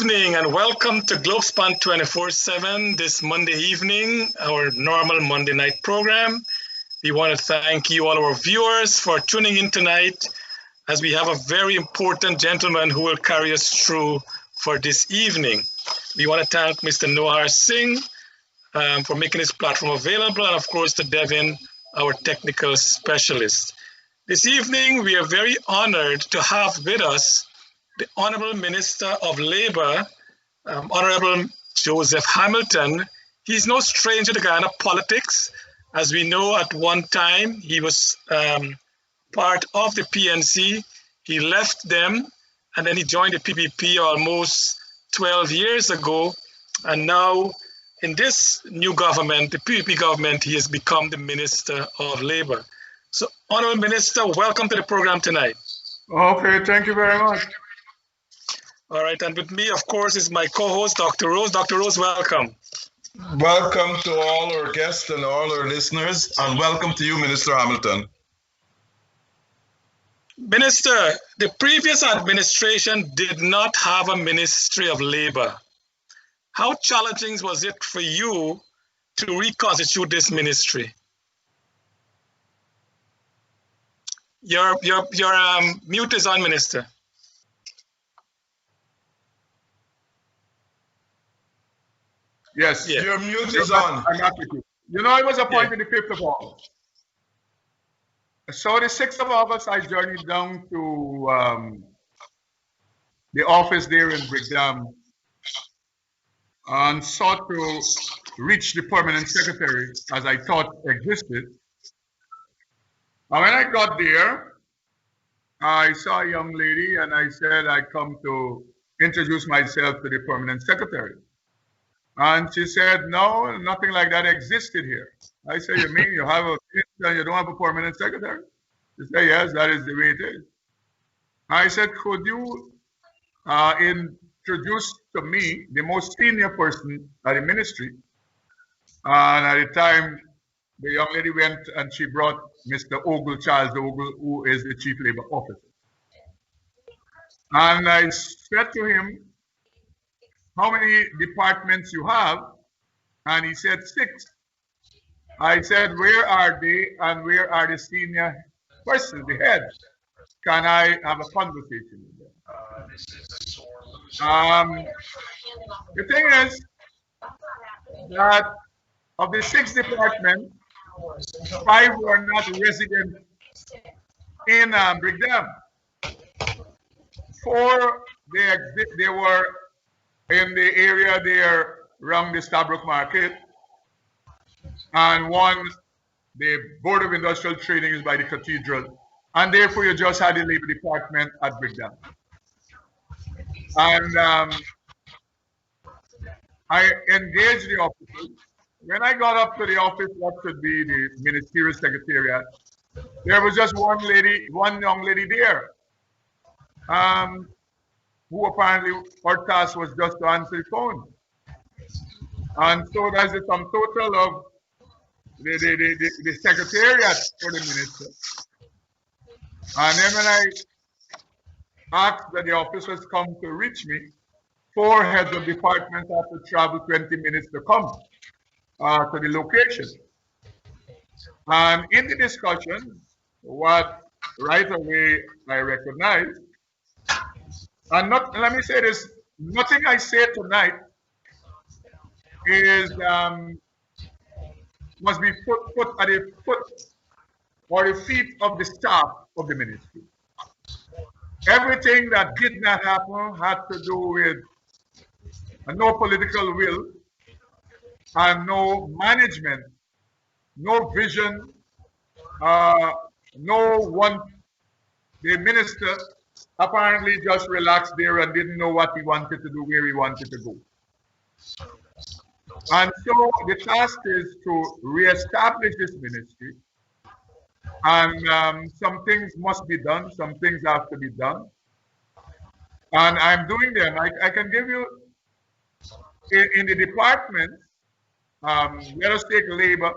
evening and welcome to Globespan 24x7 this Monday evening, our normal Monday night program. We want to thank you, all our viewers, for tuning in tonight as we have a very important gentleman who will carry us through for this evening. We want to thank Mr. Nohar Singh for making this platform available, and of course to Devin, our technical specialist. This evening, we are very honored to have with us the Honorable Minister of Labour, Honorable Joseph Hamilton. He's no stranger to Ghana politics. As we know, at one time, he was part of the PNC. He left them, and then he joined the PPP almost 12 years ago. And now, in this new government, the PPP government, he has become the Minister of Labour. So, Honorable Minister, welcome to the program tonight. Okay, thank you very much. All right, and with me, of course, is my co-host, Dr. Rose. Dr. Rose, welcome. Welcome to all our guests and all our listeners, and welcome to you, Minister Hamilton. Minister, the previous administration did not have a Ministry of Labour. How challenging was it for you to reconstitute this ministry? Your mute is on, Minister. Yes. Yeah. Your mute is on. I'm happy to. You know, I was appointed the 5th of August. So the 6th of August, I journeyed down to the office there in Brigham and sought to reach the permanent secretary, as I thought existed. And when I got there, I saw a young lady and I said I'd come to introduce myself to the permanent secretary. And she said, no, nothing like that existed here. I said, you mean you have a minister and you don't have a permanent secretary? She said, yes, that is the way it is. I said, could you introduce to me the most senior person at the ministry? And at the time, the young lady went and she brought Mr. Ogle, Charles Ogle, who is the Chief Labor Officer. And I said to him, how many departments you have? And he said 6. I said, where are they and where are the senior persons, the heads? Can I have a conversation with them? The thing is that of the 6 departments, 5 were not resident in Brigham. 4, they were in the area there around the Stabrook Market, and 1, the Board of Industrial Training is by the Cathedral, and therefore you just had the Labor Department at Brigham. And I engaged the officers. When I got up to the office, what should be the ministerial secretariat, there was just one young lady there, who apparently her task was just to answer the phone. And so that's the sum total of the secretariat for the minister. And then when I asked that the officers come to reach me, 4 heads of departments have to travel 20 minutes to come to the location. And in the discussion, what right away I recognized, and let me say this, nothing I say tonight is must be put at the foot or the feet of the staff of the ministry. Everything that did not happen had to do with no political will and no management, no vision, the minister apparently just relaxed there and didn't know what he wanted to do, where he wanted to go. And so the task is to reestablish this ministry, and some things must be done, some things have to be done, and I'm doing them. I can give you in the department, let us take labor.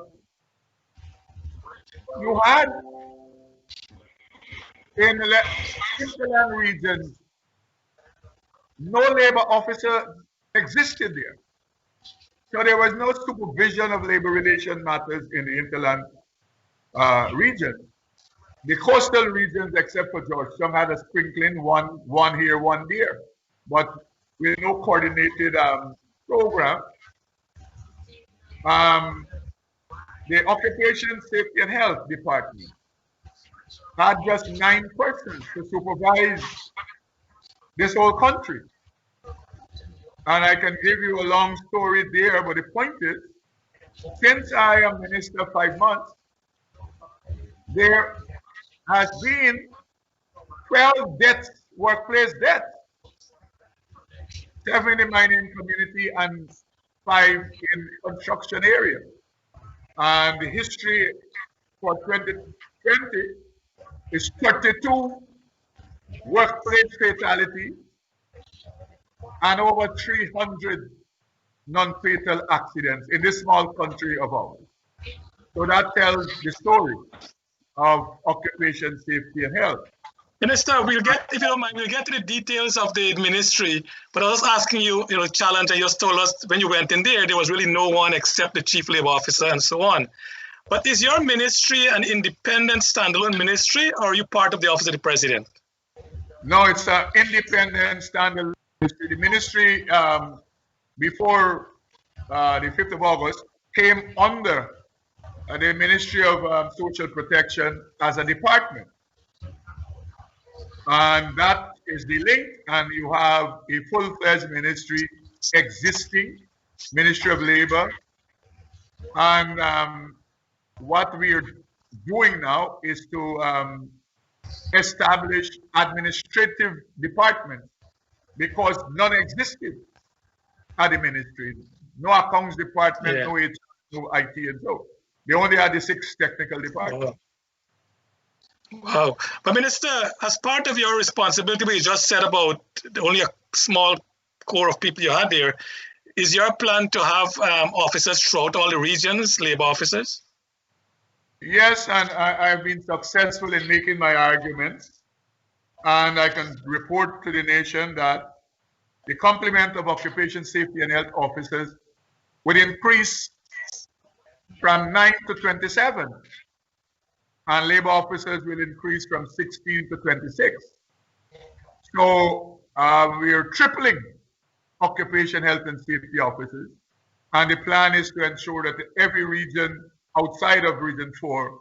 You had in the hinterland regions no labor officer existed there. So there was no supervision of labor relation matters in the hinterland region. The coastal regions, except for Georgetown, had a sprinkling, one here, one there. But with no coordinated program, the Occupation Safety and Health Department had just 9 persons to supervise this whole country. And I can give you a long story there, but the point is, since I am minister 5 months, there has been 12 deaths, workplace deaths, 7 in the mining community and 5 in construction area. And the history for 2020 is 32 workplace fatalities and over 300 non-fatal accidents in this small country of ours. So that tells the story of occupation safety and health. Minister, we'll get, if you don't mind, we'll get to the details of the ministry, but I was asking you, challenge, and you just told us when you went in there was really no one except the chief labor officer and so on. But is your ministry an independent standalone ministry, or are you part of the office of the president? No, it's an independent standalone ministry. The ministry, before the 5th of August, came under the Ministry of Social Protection as a department. And that is the link, and you have a full-fledged ministry existing, Ministry of Labor. And what we are doing now is to establish administrative departments, because none existed at the ministry. No accounts department, no HR, no IT, and so. They only had the 6 technical departments. Wow. But Minister, as part of your responsibility, we just said about only a small core of people you had there, is your plan to have officers throughout all the regions, labor officers? Yes, and I've been successful in making my arguments. And I can report to the nation that the complement of occupation safety and health officers would increase from 9 to 27. And labor officers will increase from 16 to 26. So we are tripling occupation health and safety officers. And the plan is to ensure that every region outside of Region 4,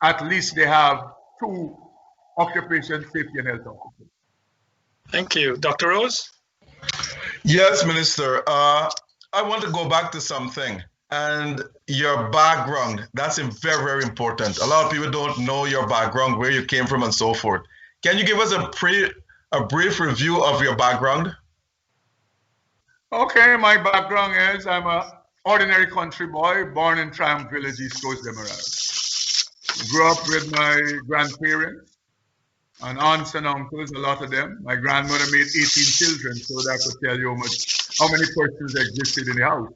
at least they have 2 occupation safety and health officers. Thank you. Dr. Rose? Yes, Minister. I want to go back to something. And your background, that's very, very important. A lot of people don't know your background, where you came from and so forth. Can you give us a brief review of your background? Okay, my background is I'm an ordinary country boy born in Triumph Village, East Coast, Demerara. Grew up with my grandparents and aunts and uncles, a lot of them. My grandmother made 18 children, so that could tell you how many persons existed in the house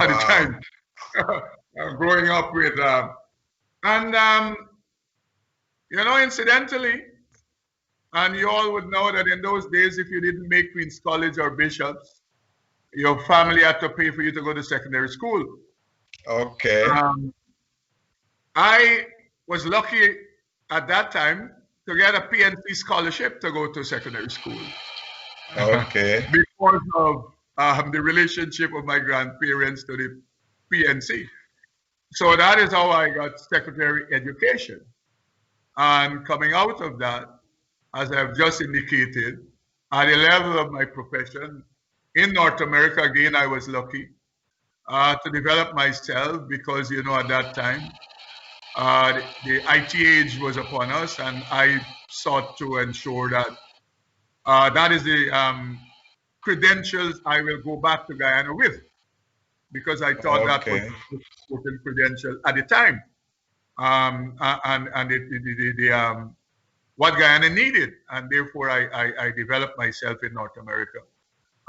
at the time. Growing up with, incidentally, and you all would know that in those days, if you didn't make Queen's College or Bishops, your family had to pay for you to go to secondary school. Okay. I was lucky at that time to get a PNC scholarship to go to secondary school. Okay. Because of the relationship of my grandparents to the PNC. So that is how I got secondary education. And coming out of that, as I've just indicated, at the level of my profession, in North America, again, I was lucky to develop myself because, at that time, the IT age was upon us, and I sought to ensure that that is the credentials I will go back to Guyana with, because I thought that was an important credential at the time, and what Guyana needed, and therefore I developed myself in North America.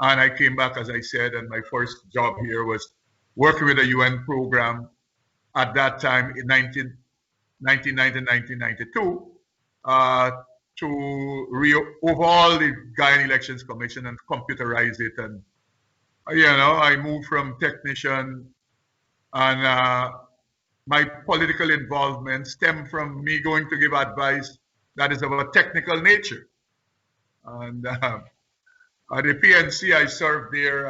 And I came back, as I said, and my first job here was working with a UN program at that time in 1990, 1992, to overhaul the Guyana Elections Commission and computerize it. And, you know, I moved from technician, and my political involvement stemmed from me going to give advice that is of a technical nature. And at the PNC, I served there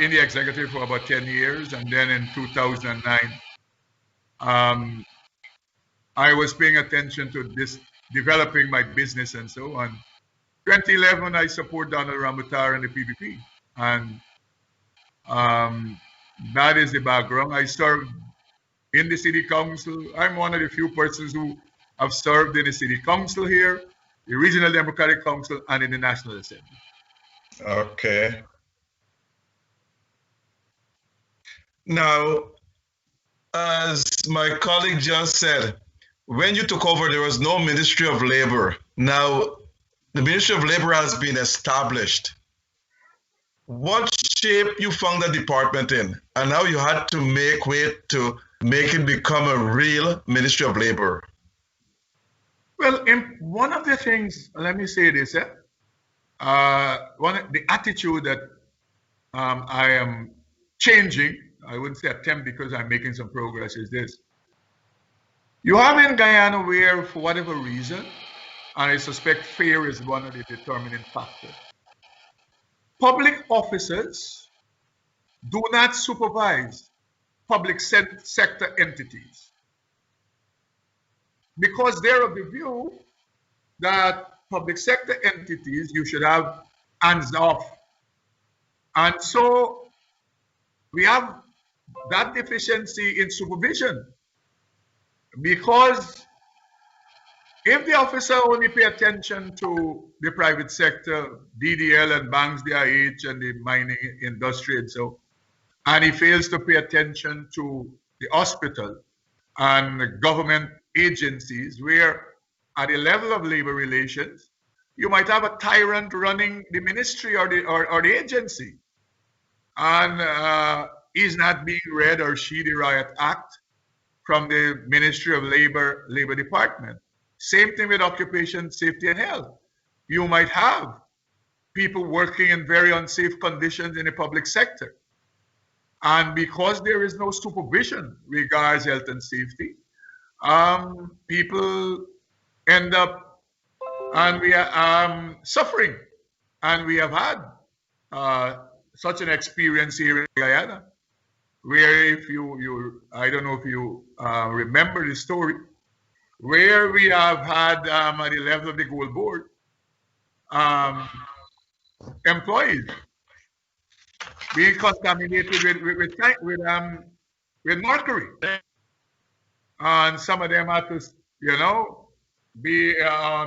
in the executive for about 10 years. And then in 2009, I was paying attention to this, developing my business and so on. 2011, I support Donald Rambutar and the PPP. And that is the background. I served in the city council. I'm one of the few persons who have served in the city council here, the regional democratic council, and in the National Assembly. Okay. Now, as my colleague just said, when you took over, there was no Ministry of Labor. Now, the Ministry of Labor has been established. What shape you found the department in? And now you had to make way to make it become a real Ministry of Labor. Well, one of the things, let me say this, the attitude that I am changing, I wouldn't say attempt because I'm making some progress, is this. You have in Guyana where, for whatever reason, and I suspect fear is one of the determining factors, public officers do not supervise public sector entities because they're of the view that public sector entities, you should have hands off. And so we have that deficiency in supervision, because if the officer only pay attention to the private sector, DDL and banks, DIH and the mining industry and so, and he fails to pay attention to the hospital and the government agencies, where at the level of labor relations, you might have a tyrant running the ministry or the agency, and he's not being read, or she, the Riot Act from the Ministry of Labor Department. Same thing with occupation, safety, and health. You might have people working in very unsafe conditions in the public sector. And because there is no supervision regards health and safety, people end up, and we are suffering. And we have had such an experience here in Guyana, where if you I don't know if you remember the story, where we have had at the level of the Gold Board, employees being contaminated with mercury, and some of them had to, you know, be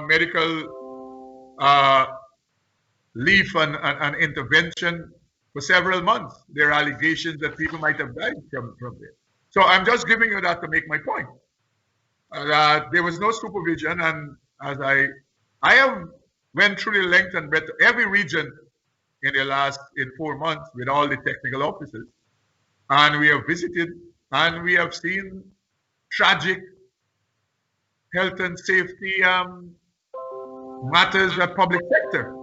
medical leave and intervention for several months. There are allegations that people might have died from it. So I'm just giving you that to make my point. There was no supervision, and as I have went through the length and breadth of every region in 4 months with all the technical officers, and we have visited and we have seen tragic health and safety matters of public sector.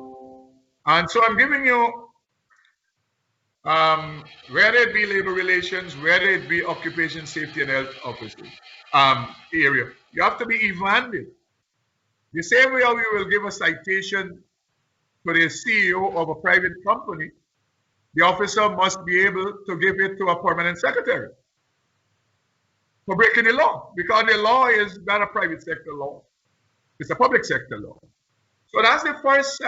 And so I'm giving you, whether it be labor relations, whether it be occupation safety and health officers area, you have to be even-handed. The same way how you will give a citation to the CEO of a private company, the officer must be able to give it to a permanent secretary for breaking the law, because the law is not a private sector law, it's a public sector law. So that's the first,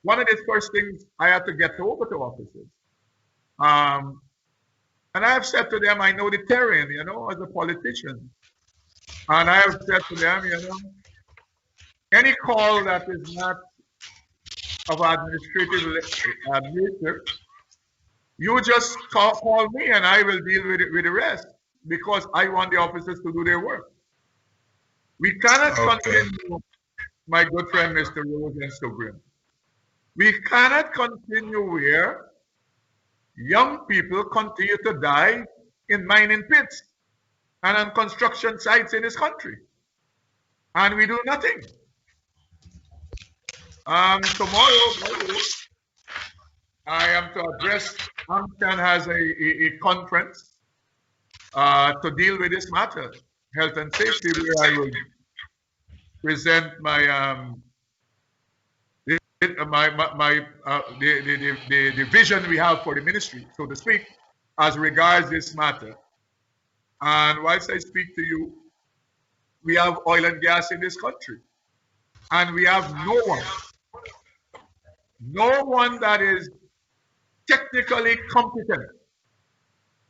one of the first things I had to get over to officers. And I have said to them, I know the terrain, you know, as a politician. And I have said to them, you know, any call that is not of administrative nature, you just call me and I will deal with the rest, because I want the officers to do their work. We cannot continue, my good friend Mr. Rose and Sobrin, we cannot continue where young people continue to die in mining pits and on construction sites in this country. and we do nothing. Tomorrow, I am to address, AMCAN has a conference to deal with this matter, health and safety, where I will present my the vision we have for the ministry, so to speak, as regards this matter. And whilst I speak to you, we have oil and gas in this country, and we have no one that is technically competent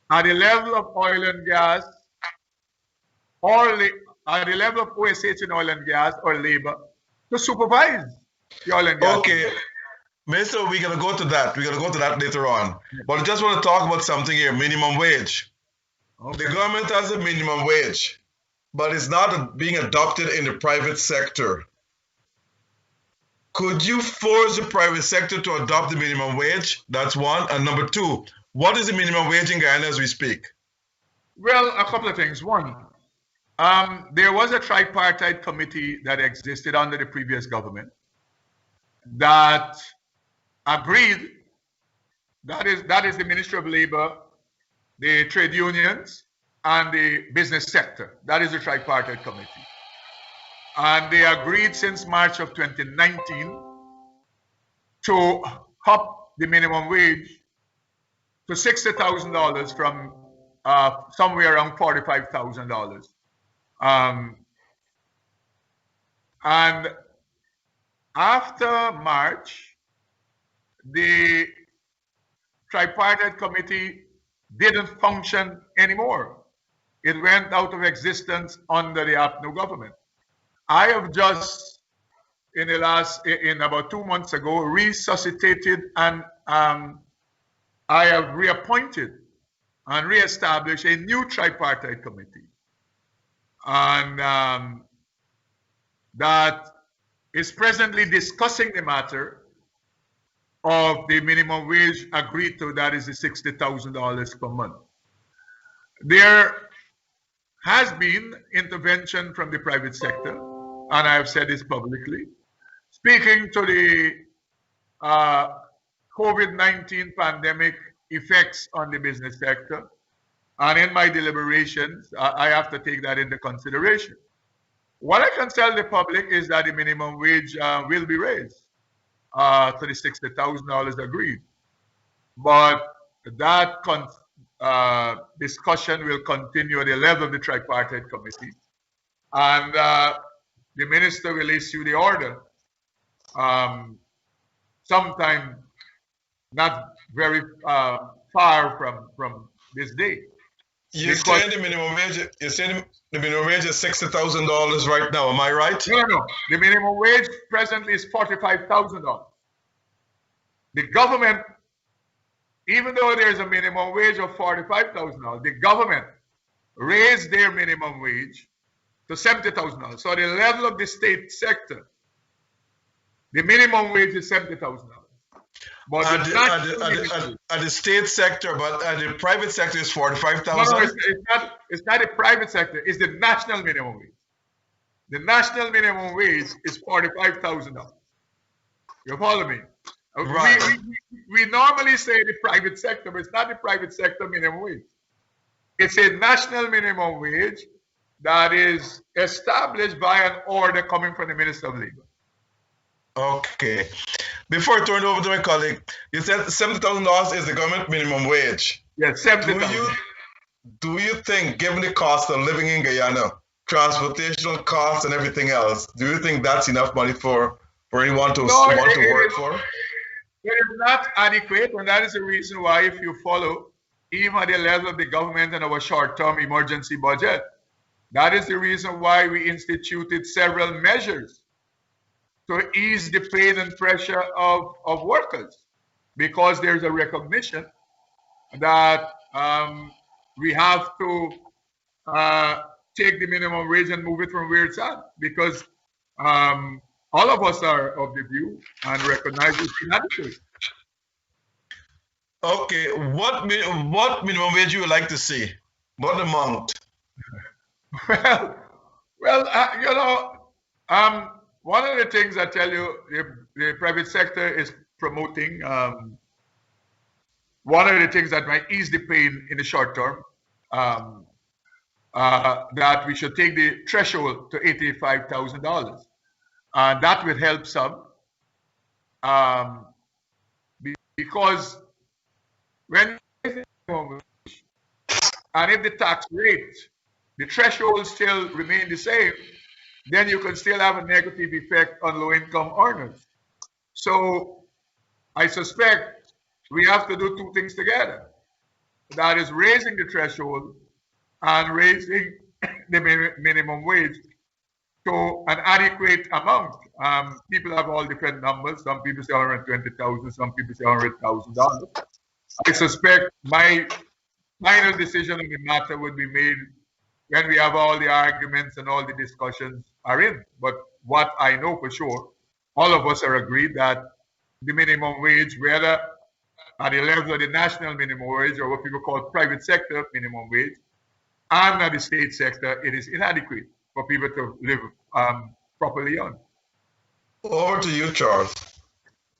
at the level of oil and gas, or at the level of OSH in oil and gas or labor, to supervise the oil and gas. Okay, Minister, we're gonna go to that. We're gonna go to that later on. But I just want to talk about something here: minimum wage. Okay. The government has a minimum wage, but it's not being adopted in the private sector. Could you force the private sector to adopt the minimum wage? That's one. And number two, what is the minimum wage in Guyana as we speak? Well, a couple of things. One, there was a tripartite committee that existed under the previous government that agreed, that is the Ministry of Labor, the trade unions, and the business sector. That is the tripartite committee. And they agreed since March of 2019 to up the minimum wage to $60,000 from somewhere around $45,000. And after March, the tripartite committee didn't function anymore. It went out of existence under the APNU government. I have just, in about 2 months ago, resuscitated, and I have reappointed and reestablished a new tripartite committee. And that is presently discussing the matter of the minimum wage agreed to, that is the $60,000 per month. There has been intervention from the private sector, and I have said this publicly, speaking to the COVID-19 pandemic effects on the business sector. And in my deliberations, I have to take that into consideration. What I can tell the public is that the minimum wage will be raised to the $60,000 agreed. But that discussion will continue at the level of the tripartite committee. And the minister will issue the order sometime not very far from this day. You're saying the minimum wage is $60,000 right now, am I right? No. The minimum wage presently is $45,000. The government, even though there's a minimum wage of $45,000, the government raised their minimum wage to $70,000. So the level of the state sector, the minimum wage is $70,000. But at the state sector, but at the private sector is $45,000. No, it's not the private sector. It's the national minimum wage. The national minimum wage is $45,000. You follow me? Right. We normally say the private sector, but it's not the private sector minimum wage. It's a national minimum wage that is established by an order coming from the Minister of Labor. Okay. Before I turn it over to my colleague, you said $70,000 is the government minimum wage. Yes, $70,000. Do you think, given the cost of living in Guyana, transportation costs and everything else, do you think that's enough money for anyone to want to work for? It is not adequate, and that is the reason why, if you follow, even at the level of the government and our short-term emergency budget, that is the reason why we instituted several measures to ease the pain and pressure of workers, because there's a recognition that we have to take the minimum wage and move it from where it's at, because all of us are of the view and recognize it's inadequate. Okay, what minimum wage you would like to see? What amount? Well, you know, One of the things I tell you, the private sector is promoting. One of the things that might ease the pain in the short term, that we should take the threshold to $85,000. That will help some, because when and if the tax rate, the threshold still remain the same, then you can still have a negative effect on low-income earners. So I suspect we have to do two things together. That is raising the threshold and raising the minimum wage to an adequate amount. People have all different numbers. Some people say 120,000, some people say $100,000. I suspect my final decision on the matter would be made when we have all the arguments and all the discussions are in. But what I know for sure, all of us are agreed that the minimum wage, whether at the level of the national minimum wage or what people call private sector minimum wage, and at the state sector, it is inadequate for people to live properly on. Over to you, Charles.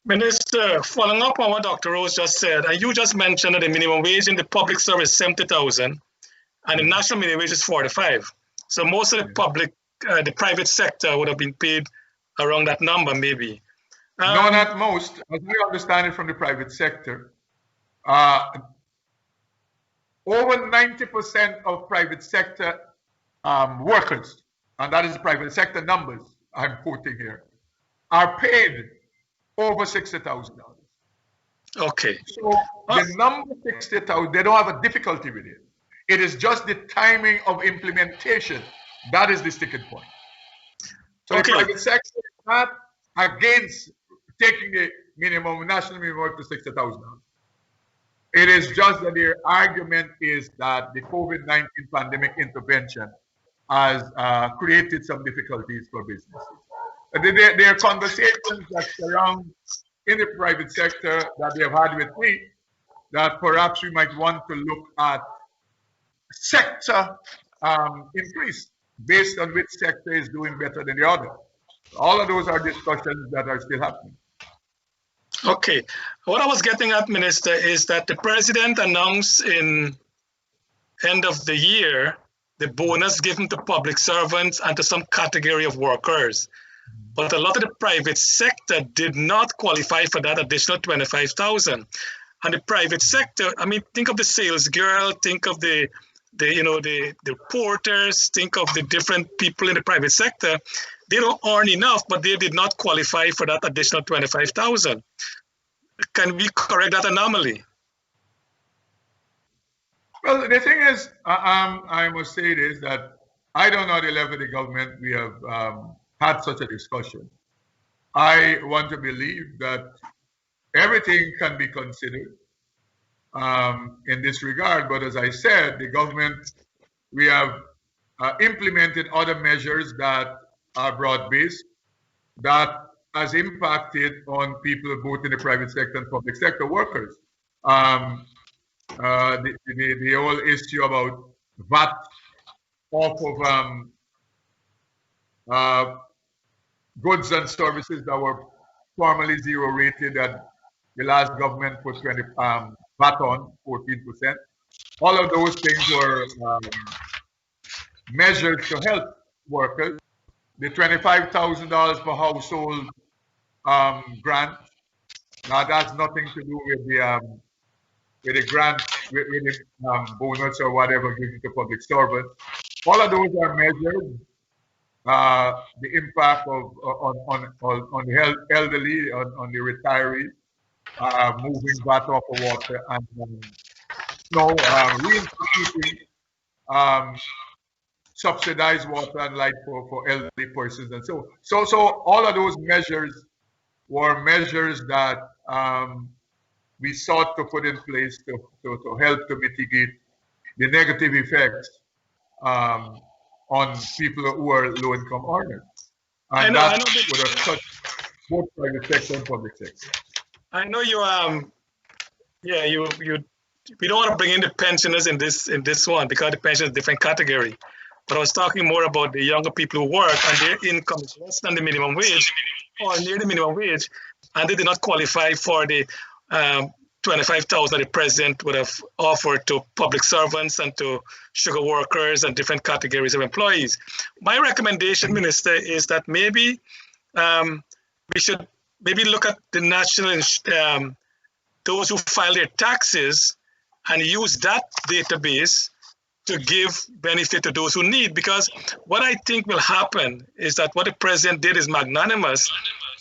Minister, following up on what Dr. Rose just said, and you just mentioned that the minimum wage in the public service is 70,000 and the national minimum wage is 45. So most of the private sector would have been paid around that number, maybe. No, not most. As we understand it from the private sector, over 90% of private sector workers, and that is the private sector numbers I'm quoting here, are paid over $60,000. Okay. So the number 60,000, they don't have a difficulty with it. It is just the timing of implementation that is the sticking point. So the private sector is not against taking the national minimum to $60,000. It is just that their argument is that the COVID-19 pandemic intervention has created some difficulties for businesses. There are conversations that surround in the private sector that they have had with me that perhaps we might want to look at sector increase based on which sector is doing better than the other. All of those are discussions that are still happening. Okay. What I was getting at, Minister, is that the president announced in end of the year the bonus given to public servants and to some category of workers. But a lot of the private sector did not qualify for that additional 25,000. And the private sector, I mean, think of the sales girl, think of the porters, think of the different people in the private sector. They don't earn enough, but they did not qualify for that additional 25,000. Can we correct that anomaly? Well, the thing is, I must say this, that I don't know at the level of the government we have had such a discussion. I want to believe that everything can be considered in this regard. But as I said, the government, we have implemented other measures that are broad-based that has impacted on people both in the private sector and public sector workers. The whole issue about VAT off of goods and services that were formerly zero rated that the last government put VAT on 14%. All of those things were measures to help workers. The $25,000 per household grant, now that's nothing to do with the grant, with the bonus or whatever given to public servants. All of those are measured. The impact on the elderly, on the retirees, moving VAT off of water, and reinstituting subsidized water and light for elderly persons, and so all of those measures were measures that we sought to put in place to help to mitigate the negative effects on people who are low-income earners. And that would have touched both private sector and public sector. I know you we don't want to bring in the pensioners in this one because the pension is a different category. but I was talking more about the younger people who work and their income is less than the minimum wage or near the minimum wage, and they did not qualify for the 25,000 that the president would have offered to public servants and to sugar workers and different categories of employees. My recommendation, Minister, is that maybe we should maybe look at the national, those who file their taxes and use that database to give benefit to those who need. Because what I think will happen is that what the president did is magnanimous,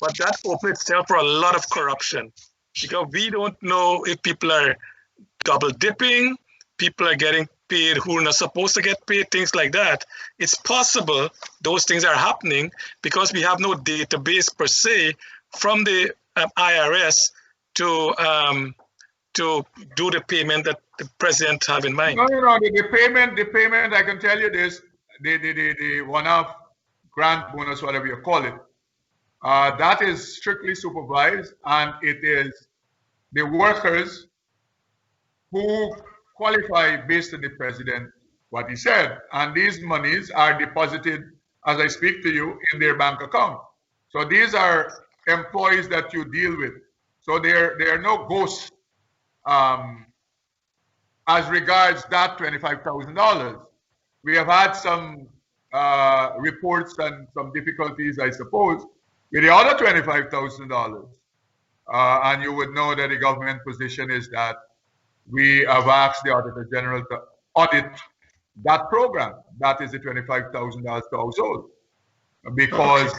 but that opens itself for a lot of corruption. Because we don't know if people are double dipping, people are getting paid who are not supposed to get paid, things like that. It's possible those things are happening because we have no database per se from the IRS to do the payment that the president have in mind. No, the payment, I can tell you this, the one-off grant bonus, whatever you call it, that is strictly supervised, and it is the workers who qualify based on the president, what he said. And these monies are deposited, as I speak to you, in their bank account. So these are employees that you deal with. So there are no ghosts as regards that $25,000. We have had some reports and some difficulties, I suppose, with the other $25,000. And you would know that the government position is that we have asked the Auditor General to audit that program. That is the $25,000 per household. Because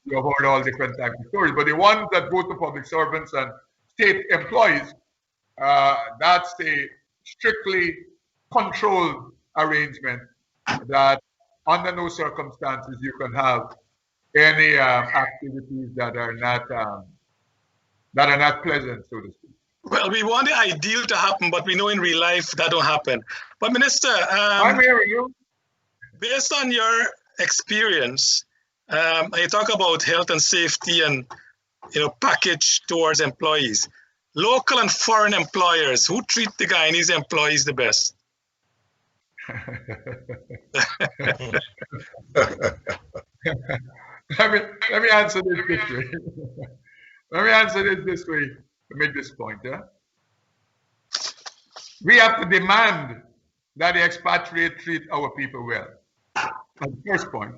you have heard all different types of stories. But the ones that go to public servants and state employees, that's a strictly controlled arrangement that under no circumstances you can have any activities that are not pleasant, so to speak. Well, we want the ideal to happen, but we know in real life that don't happen. But Minister, I'm hearing you. Based on your experience, you talk about health and safety and package towards employees. Local and foreign employers, who treat the Guyanese employees the best? Let me answer this way. Let me answer this way to make this point. We have to demand that the expatriate treat our people well. That's the first point.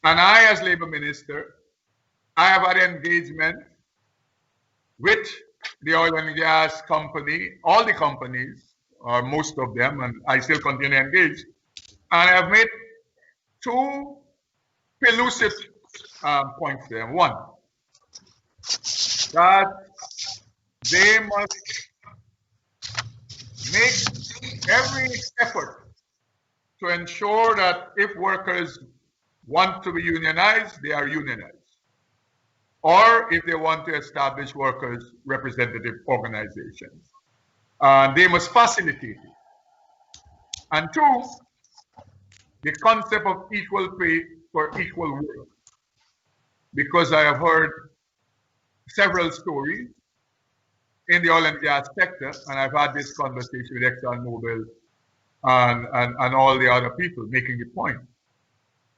And I, as Labour Minister, I have had engagement with the oil and gas company, all the companies, or most of them, and I still continue to engage. And I have made two elusive points there. One, that they must make every effort to ensure that if workers want to be unionized, they are unionized. Or if they want to establish workers' representative organizations, they must facilitate it. And two, the concept of equal pay for equal work. Because I have heard several stories in the oil and gas sector, and I've had this conversation with ExxonMobil and all the other people making the point.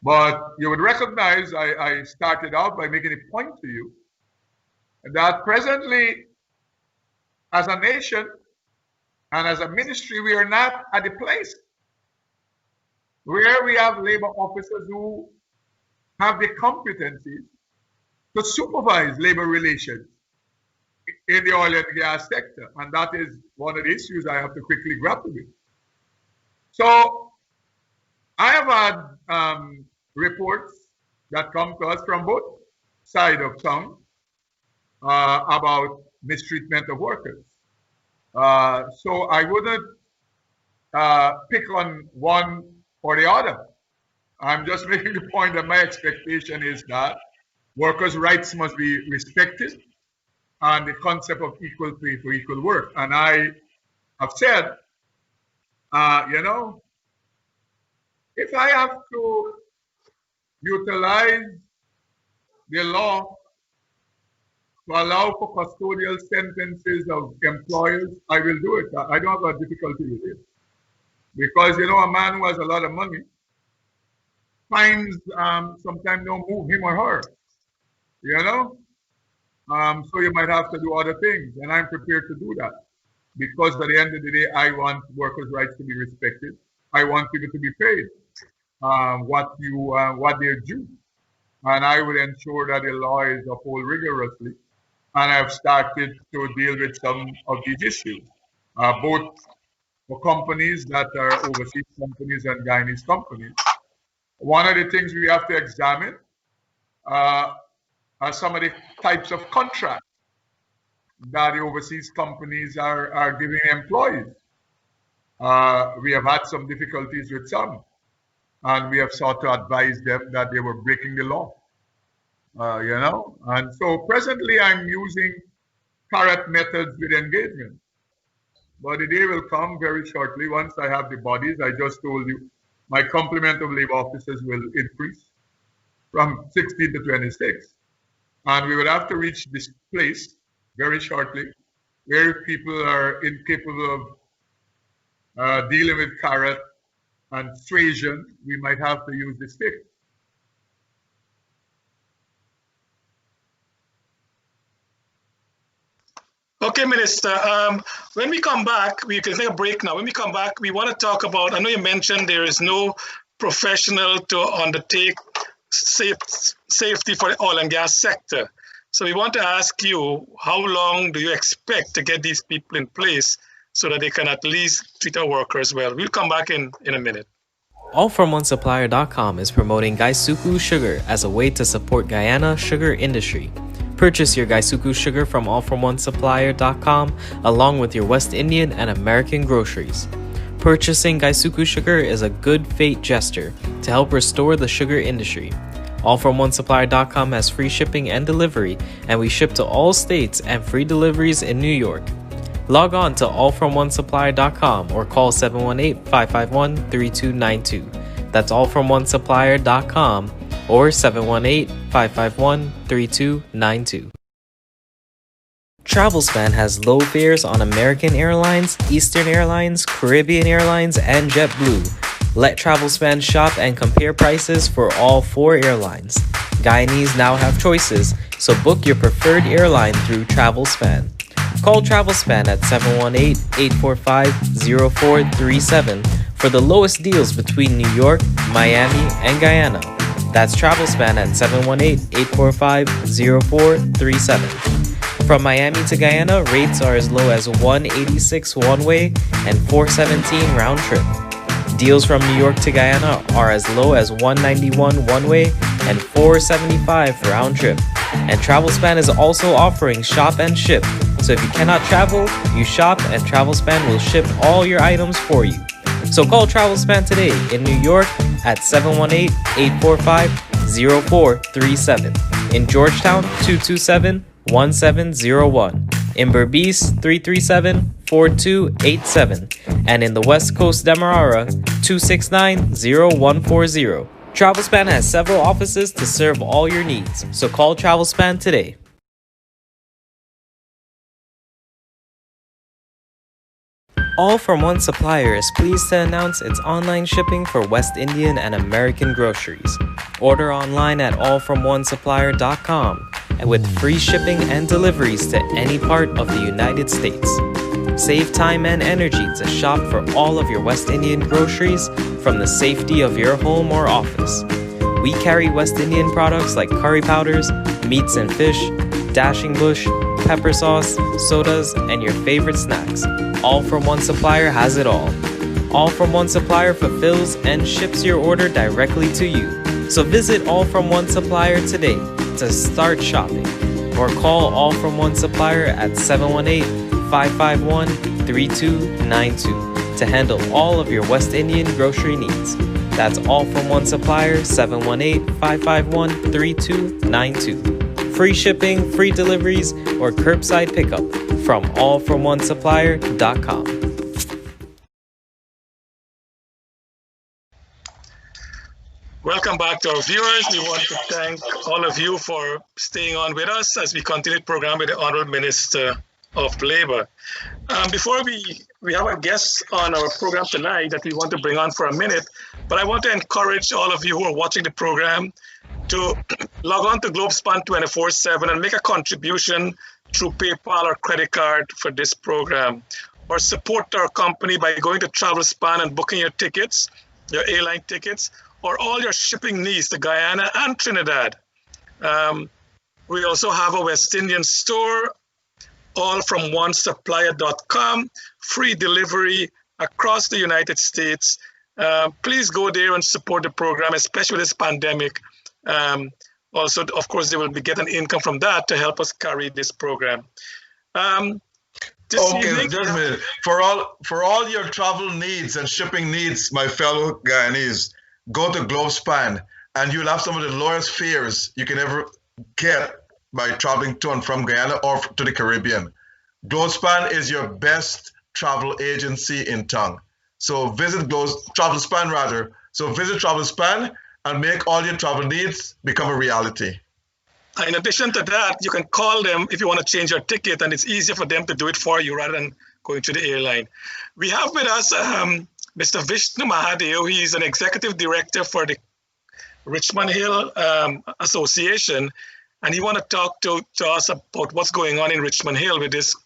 But you would recognize, I started out by making a point to you that presently, as a nation and as a ministry, we are not at the place where we have labor officers who have the competencies to supervise labor relations in the oil and gas sector. And that is one of the issues I have to quickly grapple with. So I have had reports that come to us from both sides of town about mistreatment of workers. So I wouldn't pick on one or the other. I'm just making the point that my expectation is that workers' rights must be respected and the concept of equal pay for equal work. And I have said, if I have to utilize the law to allow for custodial sentences of employers, I will do it. I don't have a difficulty with it. Because, a man who has a lot of money finds sometimes don't move him or her, you know. So you might have to do other things, and I'm prepared to do that because at the end of the day, I want workers' rights to be respected. I want people to be paid what they're due, and I will ensure that the law is upheld rigorously. And I've started to deal with some of these issues, both for companies that are overseas companies and Guyanese companies. One of the things we have to examine are some of the types of contracts that the overseas companies are giving employees. We have had some difficulties with some, and we have sought to advise them that they were breaking the law. You know, and so presently I'm using correct methods with engagement. But the day will come very shortly once I have the bodies. I just told you my complement of labor officers will increase from 16 to 26. And we will have to reach this place very shortly where people are incapable of dealing with carrot and suasion. We might have to use the stick. Okay, Minister. When we come back, we can take a break now. When we come back, we want to talk about, I know you mentioned there is no professional to undertake safety for the oil and gas sector. So we want to ask you, how long do you expect to get these people in place so that they can at least treat our workers well? We'll come back in a minute. AllFromOneSupplier.com is promoting Gaisuku sugar as a way to support Guyana sugar industry. Purchase your Gaisuku sugar from AllFromOneSupplier.com along with your West Indian and American groceries. Purchasing Gaisuku sugar is a good fate gesture to help restore the sugar industry. AllFromOneSupplier.com has free shipping and delivery, and we ship to all states and free deliveries in New York. Log on to allfromonesupplier.com or call 718-551-3292. That's allfromonesupplier.com or 718-551-3292. Travelspan has low fares on American Airlines, Eastern Airlines, Caribbean Airlines, and JetBlue. Let Travelspan shop and compare prices for all 4 airlines. Guyanese now have choices, so book your preferred airline through Travelspan. Call Travelspan at 718-845-0437 for the lowest deals between New York, Miami, and Guyana. That's Travelspan at 718-845-0437. From Miami to Guyana, rates are as low as $186 one-way and $417 round-trip. Deals from New York to Guyana are as low as $191 one-way and $475 round-trip. And Travelspan is also offering shop and ship. So if you cannot travel, you shop and Travelspan will ship all your items for you. So call Travelspan today in New York at 718-845-0437. In Georgetown, 227-1701. In Berbice, 337-4287. And in the West Coast Demerara, 269-0140. Travelspan has several offices to serve all your needs. So call Travelspan today. All From One Supplier is pleased to announce its online shipping for West Indian and American groceries. Order online at allfromonesupplier.com and with free shipping and deliveries to any part of the United States. Save time and energy to shop for all of your West Indian groceries from the safety of your home or office. We carry West Indian products like curry powders, meats and fish, dashing bush, pepper sauce, sodas, and your favorite snacks. All From One Supplier has it all. All From One Supplier fulfills and ships your order directly to you. So visit All From One Supplier today to start shopping or call All From One Supplier at 718-551-3292 to handle all of your West Indian grocery needs. That's All From One Supplier, 718-551-3292. Free shipping, free deliveries, or curbside pickup from allfromonesupplier.com. Welcome back to our viewers. We want to thank all of you for staying on with us as we continue the program with the Honorable Minister of Labor. Before we have a guest on our program tonight that we want to bring on for a minute, but I want to encourage all of you who are watching the program to log on to Globespan 24x7 and make a contribution through PayPal or credit card for this program, or support our company by going to TravelSpan and booking your tickets, your airline tickets, or all your shipping needs to Guyana and Trinidad. We also have a West Indian store, allfromOneSupplier.com, free delivery across the United States. Please go there and support the program, especially this pandemic. Also, of course, they will be getting income from that to help us carry this program. Just a minute. For all your travel needs and shipping needs, my fellow Guyanese, go to Globespan and you'll have some of the lowest fares you can ever get by traveling to and from Guyana or to the Caribbean. Globespan is your best travel agency in town. So visit TravelSpan rather. So visit TravelSpan and make all your travel needs become a reality. In addition to that, you can call them if you want to change your ticket, and it's easier for them to do it for you rather than going to the airline. We have with us Mr. Vishnu Mahadeo. He's an executive director for the Richmond Hill Association, and he want to talk to us about what's going on in Richmond Hill with this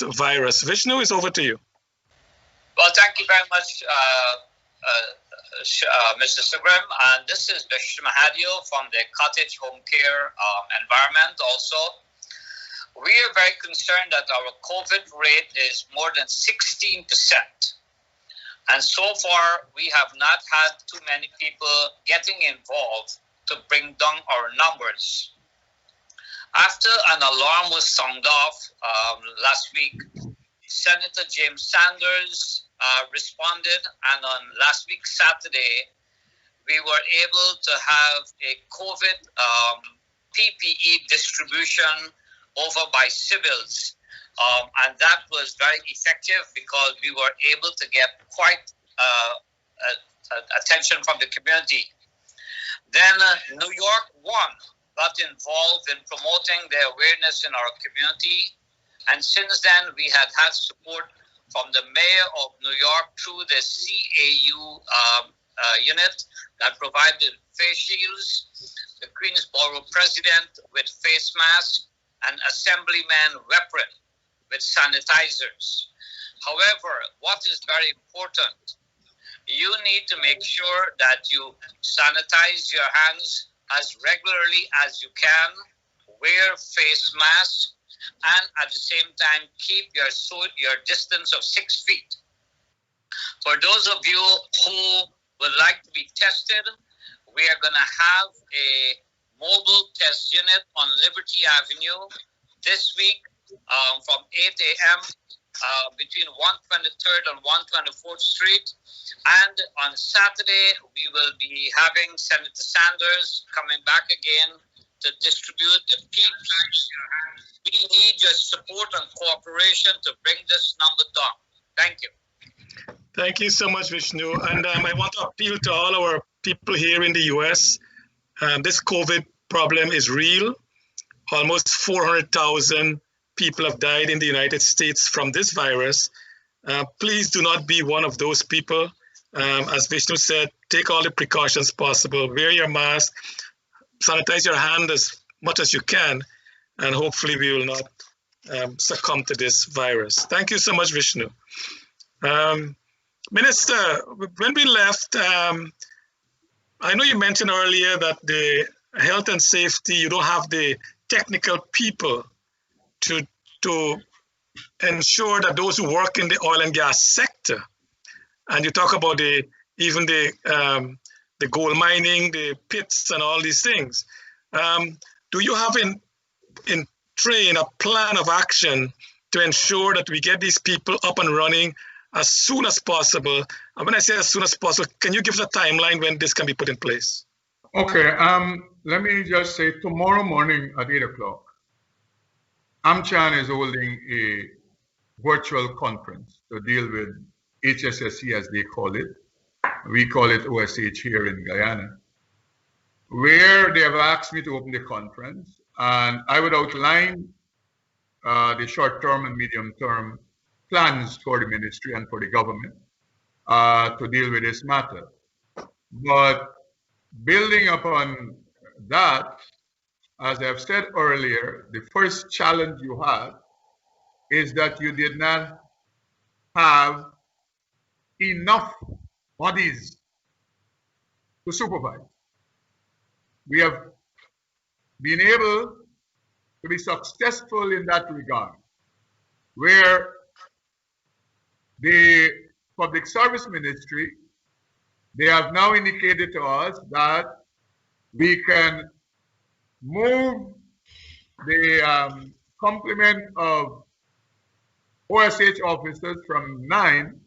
virus. Vishnu, it's over to you. Well, thank you very much, Mr. Subram. And this is Vishnu Mahadeo from the Cottage Home Care environment also. We are very concerned that our COVID rate is more than 16%. And so far, we have not had too many people getting involved to bring down our numbers. After an alarm was sounded off last week, Senator James Sanders responded, and on last week, Saturday, we were able to have a COVID PPE distribution over by civils. And that was very effective because we were able to get quite attention from the community. Then New York got involved in promoting the awareness in our community. And since then, we had support from the mayor of New York through the CAU unit that provided face shields, the Queensborough president with face masks, and Assemblyman Weprin with sanitizers. However, what is very important, you need to make sure that you sanitize your hands as regularly as you can, wear face masks, and at the same time, keep your distance of 6 feet. For those of you who would like to be tested, we are going to have a mobile test unit on Liberty Avenue this week from 8 a.m. Between 123rd and 124th Street. And on Saturday, we will be having Senator Sanders coming back again to distribute the PPE. We need your support and cooperation to bring this number down. Thank you. Thank you so much, Vishnu. And I want to appeal to all our people here in the US. This COVID problem is real. Almost 400,000 people have died in the United States from this virus. Please do not be one of those people. As Vishnu said, take all the precautions possible. Wear your mask, sanitize your hand as much as you can, and hopefully we will not succumb to this virus. Thank you so much, Vishnu. Minister, when we left, I know you mentioned earlier that the health and safety, you don't have the technical people to ensure that those who work in the oil and gas sector, and you talk about even the gold mining, the pits and all these things. Do you have in train a plan of action to ensure that we get these people up and running as soon as possible? And when I say as soon as possible, can you give us a timeline when this can be put in place? Okay, let me just say tomorrow morning at 8 o'clock, AmCham is holding a virtual conference to deal with HSSC as they call it. We call it OSH here in Guyana, where they have asked me to open the conference, and I would outline the short-term and medium-term plans for the ministry and for the government to deal with this matter. But building upon that, as I've said earlier, the first challenge you had is that you did not have enough bodies to supervise. We have been able to be successful in that regard, where the Public Service Ministry, they have now indicated to us that we can move the complement of OSH officers from 9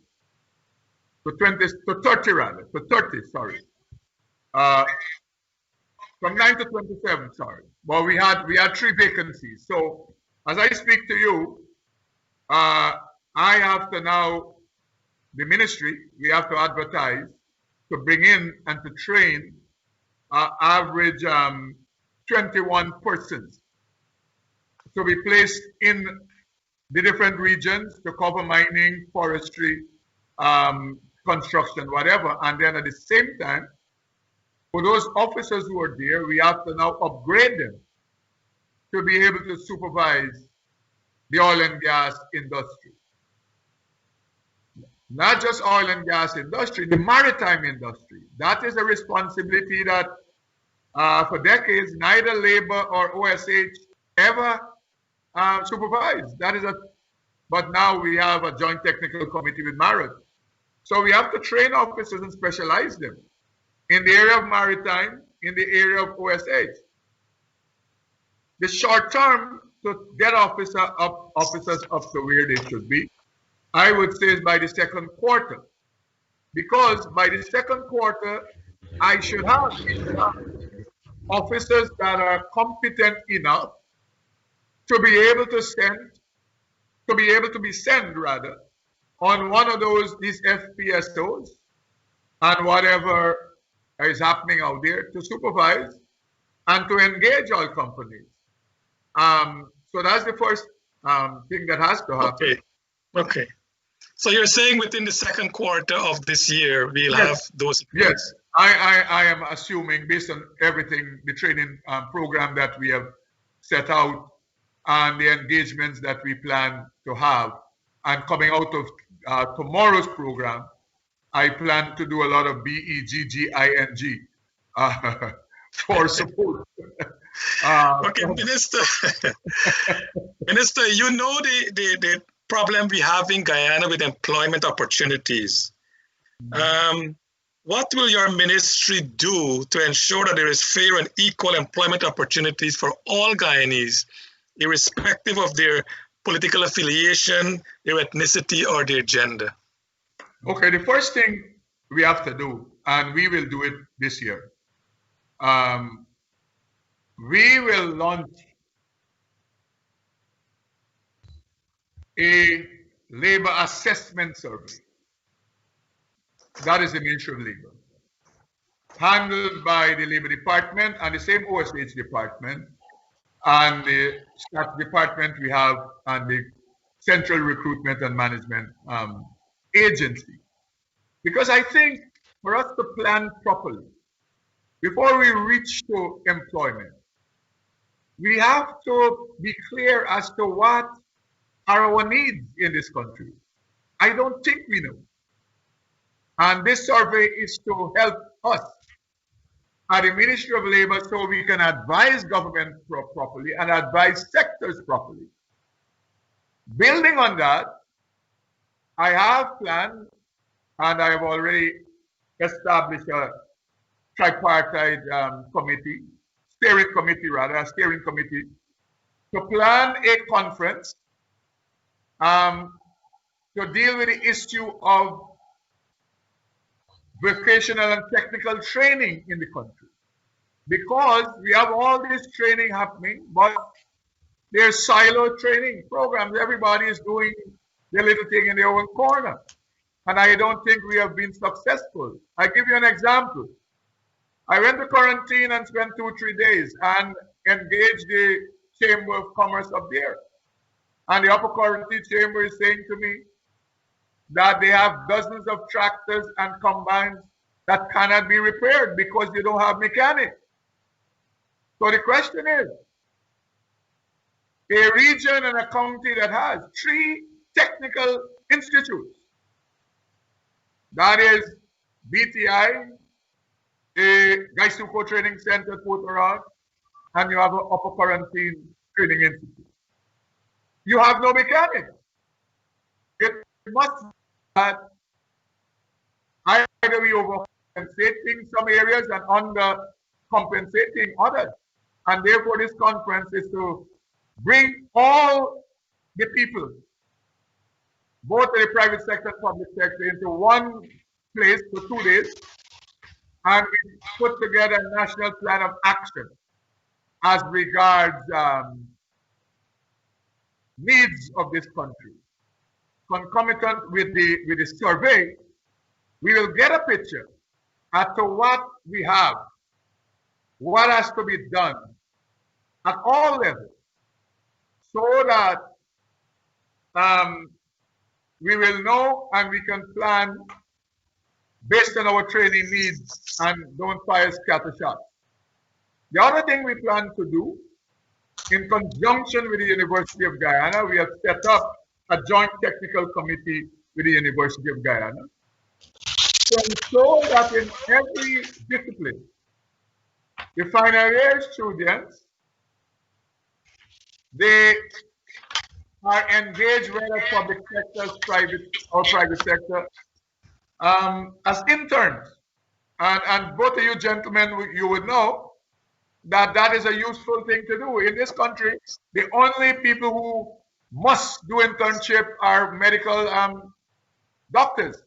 to 20 to 30 rather, to 30, sorry. From 9 to 27, sorry. Well, we had 3 vacancies. So as I speak to you, I have to now, the ministry, we have to advertise to bring in and to train average 21 persons to be placed in the different regions to cover mining, forestry, construction, whatever. And then at the same time, for those officers who are there, we have to now upgrade them to be able to supervise the oil and gas industry. Not just oil and gas industry, the maritime industry. That is a responsibility that for decades, neither Labour or OSH ever supervised. But now we have a joint technical committee with Marit. So we have to train officers and specialize them in the area of maritime, in the area of OSH. The short term to get officers up to where they should be, I would say is by the second quarter. Because by the second quarter, I should have officers that are competent enough to be able to be sent rather on one of these FPSOs and whatever is happening out there to supervise and to engage all companies. So that's the first thing that has to happen. Okay. So you're saying within the second quarter of this year, we'll have those. Yes, I am assuming based on everything, the training program that we have set out and the engagements that we plan to have. And coming out of tomorrow's program, I plan to do a lot of BEGGING for support. Okay, Minister. Minister, you know the problem we have in Guyana with employment opportunities. What will your ministry do to ensure that there is fair and equal employment opportunities for all Guyanese, irrespective of their political affiliation, their ethnicity, or their gender? Okay, the first thing we have to do, and we will do it this year, we will launch a labor assessment survey. That is the Ministry of Labor, handled by the Labor Department and the same OSH department and the Stats Department we have and the Central Recruitment and Management Agency. Because I think for us to plan properly, before we reach to employment, we have to be clear as to what are our needs in this country. I don't think we know. And this survey is to help us at the Ministry of Labor so we can advise government properly and advise sectors properly. Building on that, I have planned and I have already established a tripartite steering committee to plan a conference to deal with the issue of vocational and technical training in the country. Because we have all this training happening, but there's silo training programs. Everybody is doing their little thing in their own corner. And I don't think we have been successful. I give you an example. I went to quarantine and spent 2-3 days and engaged the Chamber of Commerce up there. And the Upper Currency Chamber is saying to me that they have dozens of tractors and combines that cannot be repaired because they don't have mechanics. So the question is, a region and a county that has 3 technical institutes, that is BTI, the Gaisuko Training Center, Port Oran, and you have an Upper Quarantine Training Institute. You have no mechanics. It must be that either we overcompensating some areas and undercompensating others. And therefore this conference is to bring all the people, both the private sector and public sector, into one place for 2 days, and we put together a national plan of action as regards needs of this country. Concomitant with the survey, we will get a picture as to what we have, what has to be done at all levels, so that we will know and we can plan based on our training needs and don't fire scattershot. The other thing we plan to do, in conjunction with the University of Guyana, we have set up a joint technical committee with the University of Guyana to ensure that in every discipline, the final year students, they are engaged, whether public sector, private sector, as interns. And both of you gentlemen, you would know that that is a useful thing to do. In this country, the only people who must do internship are medical doctors.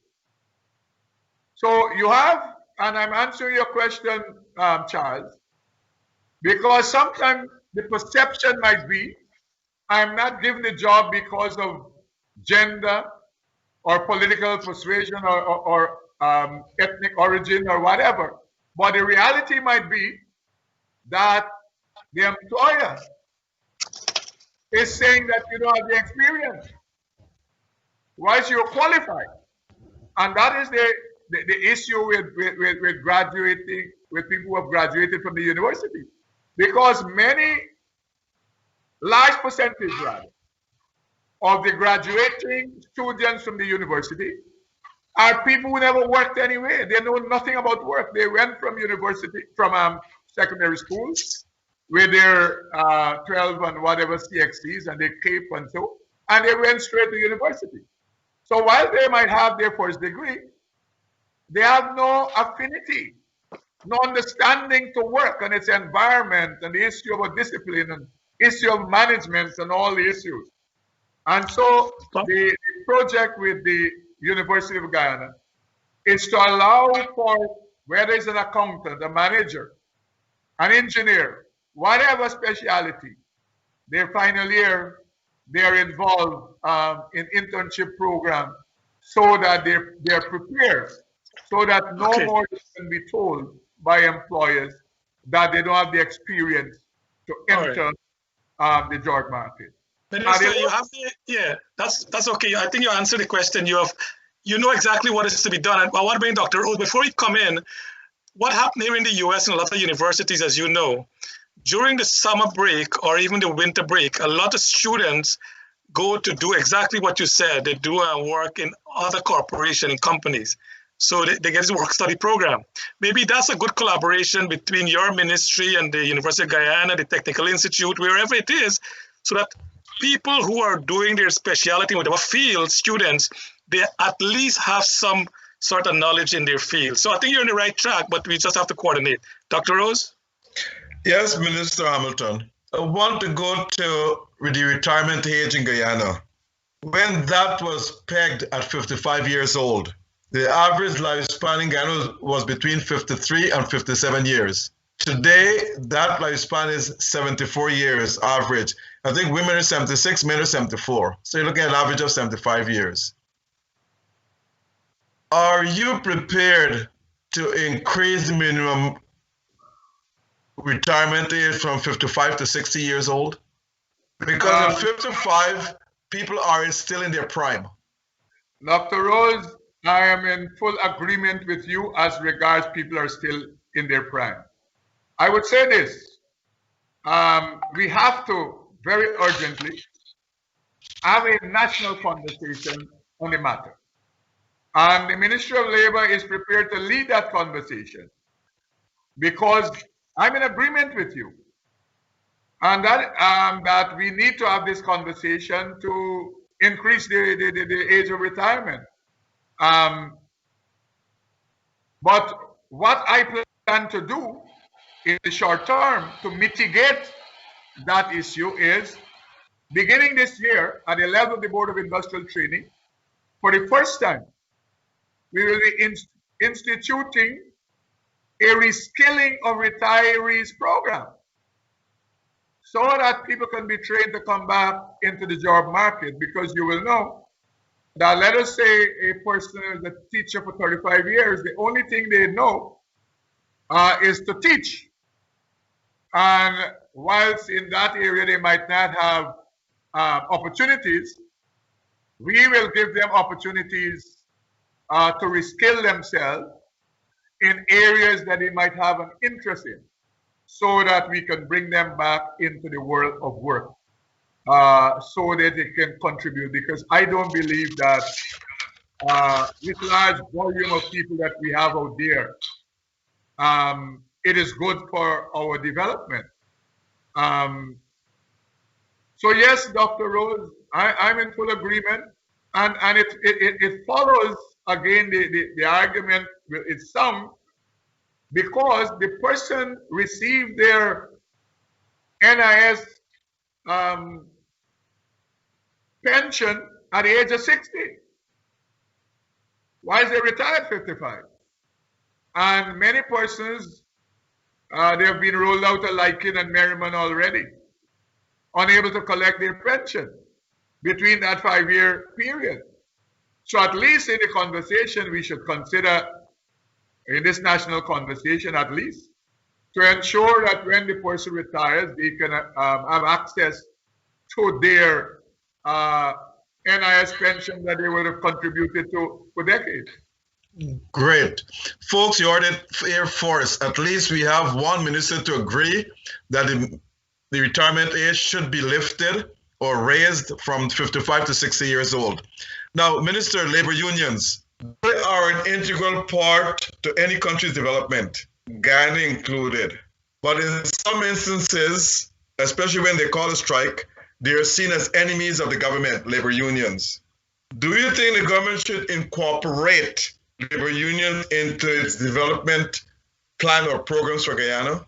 So you have, and I'm answering your question, Charles, because sometimes the perception might be, I'm not given the job because of gender or political persuasion or ethnic origin or whatever. But the reality might be that the employer is saying that you don't have the experience. Why you're qualified? And that is the issue with graduating, with people who have graduated from the university. Because many, large percentage rather, of the graduating students from the university are people who never worked anyway. They know nothing about work. They went from university, from secondary school with their 12 and whatever CXCs and their CAPE and so, and they went straight to university. So while they might have their first degree, they have no affinity, no understanding to work and its environment and the issue of a discipline and issue of management and all the issues. And so the project with the University of Guyana is to allow for, whether it's an accountant, a manager, an engineer, whatever specialty, their final year, they are involved in internship program so that they're prepared, so that no more can be told by employers that they don't have the experience to enter the job market. Minister, you have that's okay. I think you answered the question. You know exactly what is to be done. And I want to bring Dr. Rose, before we come in, what happened here in the US and a lot of universities, as you know, during the summer break or even the winter break, a lot of students go to do exactly what you said. They do work in other corporations and companies. So they get this work-study program. Maybe that's a good collaboration between your ministry and the University of Guyana, the Technical Institute, wherever it is, so that people who are doing their specialty in whatever field, students, they at least have some sort of knowledge in their field. So I think you're on the right track, but we just have to coordinate. Dr. Rose? Yes, Minister Hamilton. I want to go to the retirement age in Guyana. When that was pegged at 55 years old, the average lifespan in Guyana was between 53 and 57 years. Today, that lifespan is 74 years average. I think women are 76, men are 74. So you're looking at an average of 75 years. Are you prepared to increase the minimum retirement age from 55 to 60 years old? Because at 55, people are still in their prime? Dr. Rose, I am in full agreement with you as regards people are still in their prime. I would say this, we have to very urgently have a national conversation on the matter. And the Ministry of Labor is prepared to lead that conversation because I'm in agreement with you. And that we need to have this conversation to increase the age of retirement. But what I plan to do in the short term to mitigate that issue is, beginning this year at the level of the Board of Industrial Training, for the first time, we will be instituting a reskilling of retirees program so that people can be trained to come back into the job market. Because you will know that, let us say a person is a teacher for 35 years, the only thing they know is to teach. And whilst in that area they might not have opportunities, we will give them opportunities to reskill themselves in areas that they might have an interest in, so that we can bring them back into the world of work, so that they can contribute. Because I don't believe that this large volume of people that we have out there, it is good for our development. So yes, Dr. Rose, I'm in full agreement, and it follows again the argument with some, because the person received their NIS pension at the age of 60. Why is they retired at 55? And many persons, they have been rolled out of Lycan and Merriman already, unable to collect their pension between that 5-year period. So at least in the conversation, we should consider, in this national conversation at least, to ensure that when the person retires, they can have access to their NIS pension that they would have contributed to for decades. Great. Folks, you heard it, Air Force. At least we have one minister to agree that the retirement age should be lifted or raised from 55 to 60 years old. Now, Minister, labor unions, they are an integral part to any country's development, Ghana included. But in some instances, especially when they call a strike, they are seen as enemies of the government, labor unions. Do you think the government should incorporate labor unions into its development plan or programs for Guyana?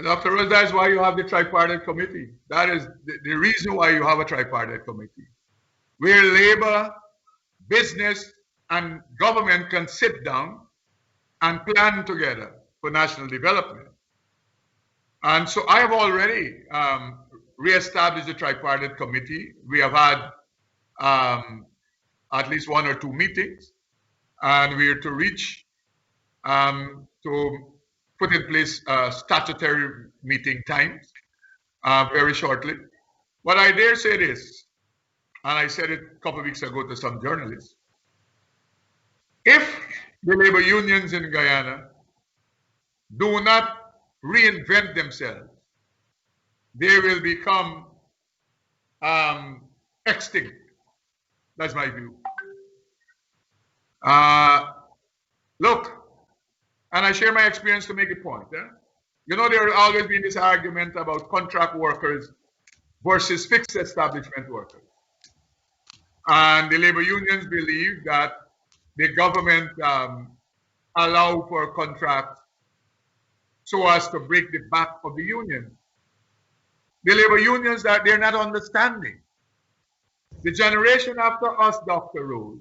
Dr. Rose, that's why you have the tripartite committee. That is the reason why you have a tripartite committee, where labor, business, and government can sit down and plan together for national development. And so I have already re-established the tripartite committee. We have had at least 1 or 2 meetings, and we are to reach to put in place statutory meeting times very shortly. But I dare say this, and I said it a couple of weeks ago to some journalists: if the labor unions in Guyana do not reinvent themselves, they will become extinct. That's my view. Look, and I share my experience to make a point. You know, there will always be this argument about contract workers versus fixed establishment workers. And the labor unions believe that the government allow for contract so as to break the back of the union. The labor unions, that they're not understanding. The generation after us, Dr. Rose,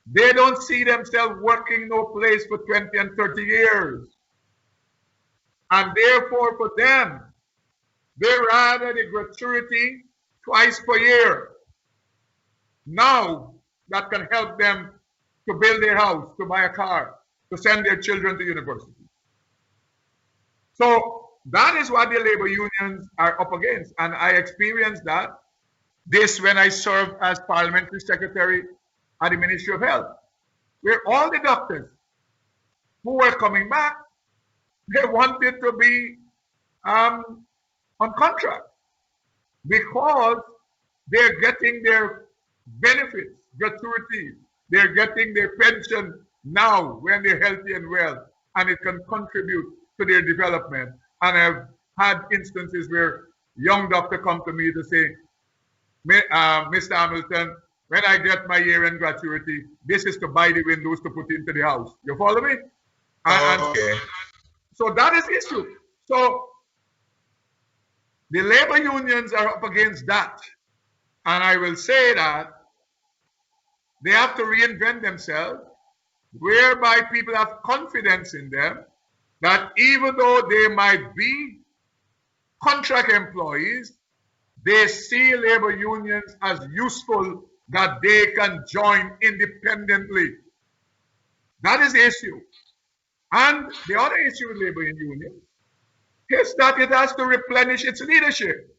they don't see themselves working no place for 20 and 30 years. And therefore, for them, they rather the gratuity twice per year. Now, that can help them to build their house, to buy a car, to send their children to university. So that is what the labor unions are up against. And I experienced that this when I served as parliamentary secretary at the Ministry of Health, where all the doctors who were coming back, they wanted to be on contract because they're getting their benefits, gratuity, they're getting their pension now when they're healthy and well, and it can contribute to their development. And I've had instances where young doctor come to me to say, Mr. Hamilton, when I get my year-end gratuity, this is to buy the windows to put into the house. You follow me? Okay. So that is issue. So the labor unions are up against that. And I will say that they have to reinvent themselves, whereby people have confidence in them, that even though they might be contract employees, they see labor unions as useful, that they can join independently. That is the issue. And the other issue with labor union is that it has to replenish its leadership.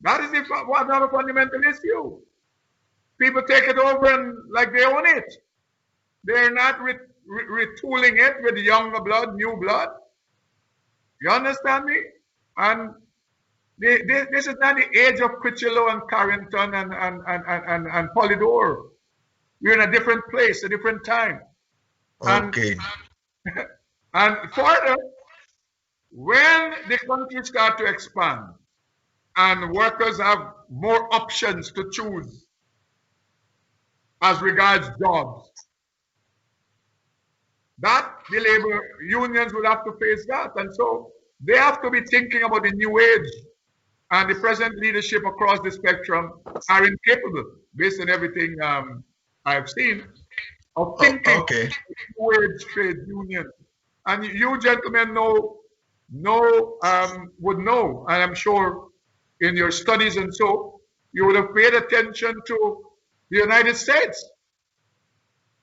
That is one of the fundamental issue. People take it over and like they own it. They're not retooling it with younger blood, new blood. You understand me? And this is not the age of Critchlow and Carrington and Polydor. We're in a different place, a different time. Okay. And further, when the country starts to expand and workers have more options to choose as regards jobs, that the labor unions will have to face that. And so they have to be thinking about the new age. And the present leadership across the spectrum are incapable, based on everything I've seen, of thinking new age trade union. And you gentlemen would know, and I'm sure in your studies and so, you would have paid attention to the United States,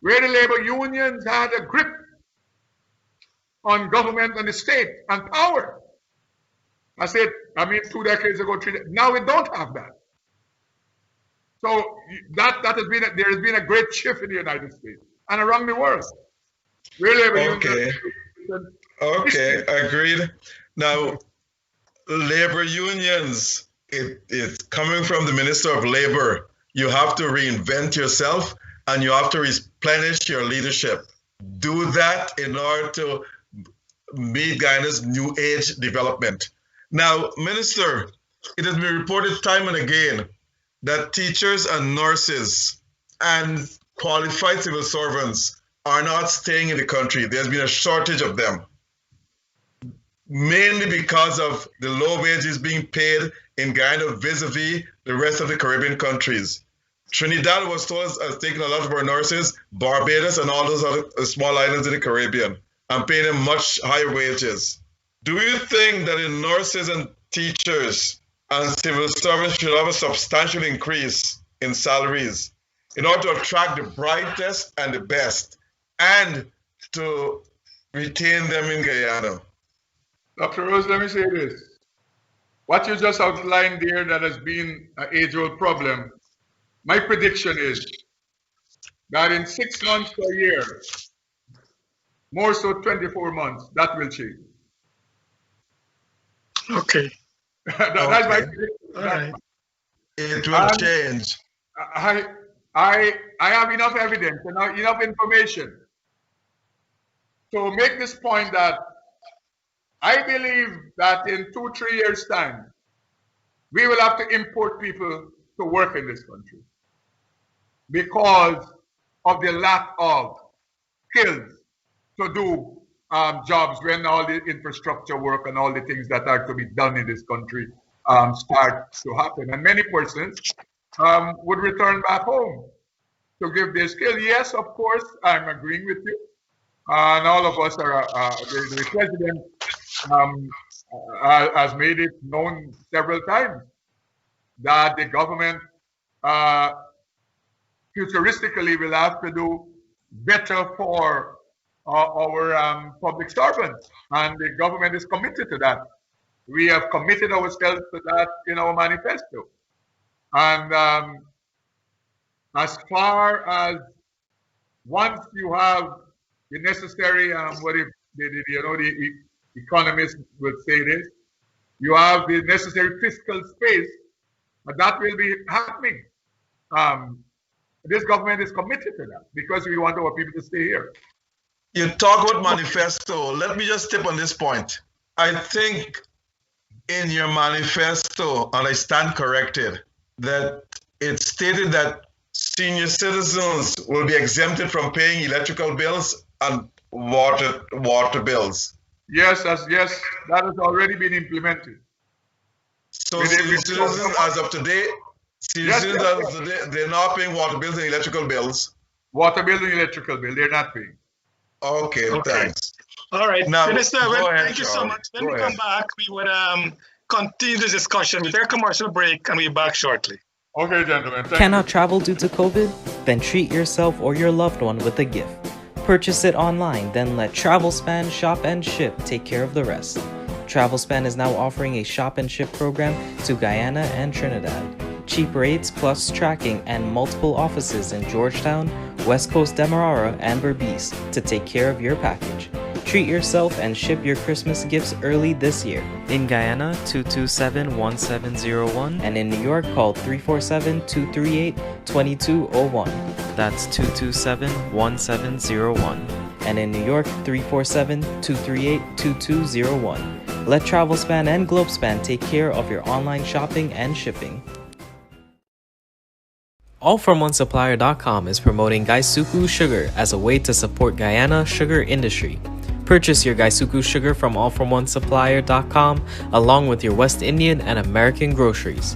where the labor unions had a grip on government and the state and power. I said, 2 decades ago, 3 decades. Now we don't have that. So that has been there has been a great shift in the United States and around the world. Okay, agreed. Now, labor unions, it's coming from the Minister of Labor. You have to reinvent yourself and you have to replenish your leadership. Do that in order to meet Guyana's new age development. Now, Minister, it has been reported time and again that teachers and nurses and qualified civil servants are not staying in the country. There's been a shortage of them, mainly because of the low wages being paid in Guyana vis-a-vis the rest of the Caribbean countries. Trinidad was told has taken a lot of our nurses, Barbados and all those other small islands in the Caribbean, and paying them much higher wages. Do you think that the nurses and teachers and civil servants should have a substantial increase in salaries in order to attract the brightest and the best and to retain them in Guyana? Dr. Rose, let me say this. What you just outlined there that has been an age-old problem, my prediction is that in 6 months to a year, more so 24 months, that will change. Okay. That's my prediction. Right. It will change. I have enough evidence and enough information to make this point that I believe that in 2-3 years' time, we will have to import people to work in this country because of the lack of skills to do jobs when all the infrastructure work and all the things that are to be done in this country start to happen. And many persons would return back home to give their skill. Yes, of course, I'm agreeing with you. And all of us are, the president has made it known several times that the government futuristically will have to do better for our public servants, and the government is committed to that. We have committed ourselves to that in our manifesto. And as far as once you have the necessary, what if the economists would say this, you have the necessary fiscal space, that will be happening. This government is committed to that because we want our people to stay here. You talk about manifesto. Let me just tip on this point. I think in your manifesto, and I stand corrected, that it stated that senior citizens will be exempted from paying electrical bills and water bills. Yes, that has already been implemented. So senior citizens as of today, they're not paying water bills and electrical bills. Water bill and electrical bill, they're not paying. Okay, thanks. All right, now, Minister, thank you so much. When we come back, we would continue this discussion with our commercial break, and we'll be back shortly. Okay, gentlemen. Cannot travel due to COVID? Then treat yourself or your loved one with a gift. Purchase it online, then let Travelspan Shop and Ship take care of the rest. Travelspan is now offering a shop and ship program to Guyana and Trinidad. Cheap rates plus tracking and multiple offices in Georgetown, West Coast Demerara, and Berbice to take care of your package. Treat yourself and ship your Christmas gifts early this year. In Guyana, 227-1701, and in New York, call 347-238-2201. That's 227-1701. And in New York, 347-238-2201. Let Travelspan and Globespan take care of your online shopping and shipping. AllFromOneSupplier.com is promoting Gaisuku sugar as a way to support Guyana sugar industry. Purchase your Gaisuku sugar from AllFromOneSupplier.com along with your West Indian and American groceries.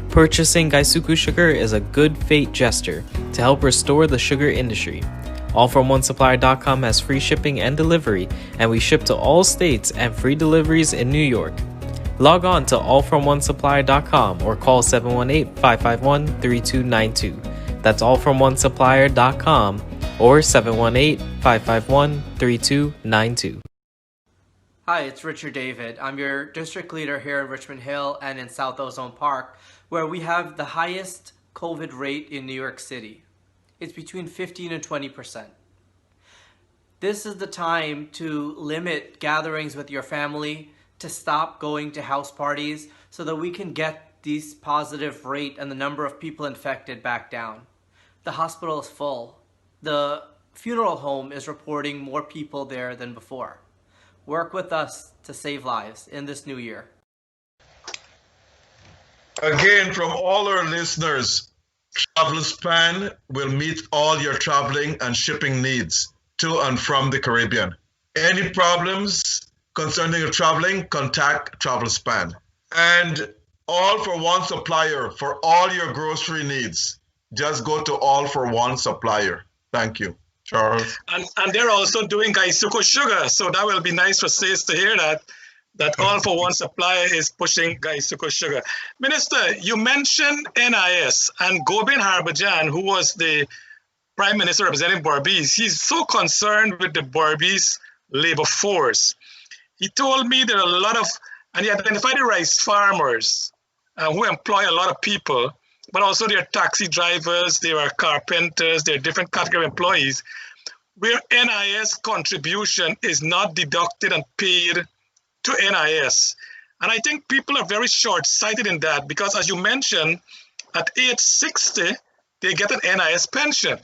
Purchasing Gaisuku sugar is a good fate gesture to help restore the sugar industry. AllFromOneSupplier.com has free shipping and delivery, and we ship to all states and free deliveries in New York. Log on to allfromonesupplier.com or call 718-551-3292. That's allfromonesupplier.com or 718-551-3292. Hi, it's Richard David. I'm your district leader here in Richmond Hill and in South Ozone Park, where we have the highest COVID rate in New York City. It's between 15 and 20%. This is the time to limit gatherings with your family, to stop going to house parties so that we can get these positive rate and the number of people infected back down. The hospital is full. The funeral home is reporting more people there than before. Work with us to save lives in this new year. Again, from all our listeners, Travelspan will meet all your traveling and shipping needs to and from the Caribbean. Any problems concerning your traveling, contact Travelspan. And All for One Supplier for all your grocery needs. Just go to All for One Supplier. Thank you, Charles. And they're also doing Gaisuku sugar, so that will be nice for SACE to hear that All for One Supplier is pushing Gaisuku sugar. Minister, you mentioned NIS, and Gobind Harbajan, who was the Prime Minister representing Berbice, he's so concerned with the Berbice labor force. He told me there are a lot of, and he identified the rice farmers who employ a lot of people, but also there are taxi drivers, there are carpenters, there are different category of employees, where NIS contribution is not deducted and paid to NIS. And I think people are very short-sighted in that because, as you mentioned, at age 60, they get an NIS pension.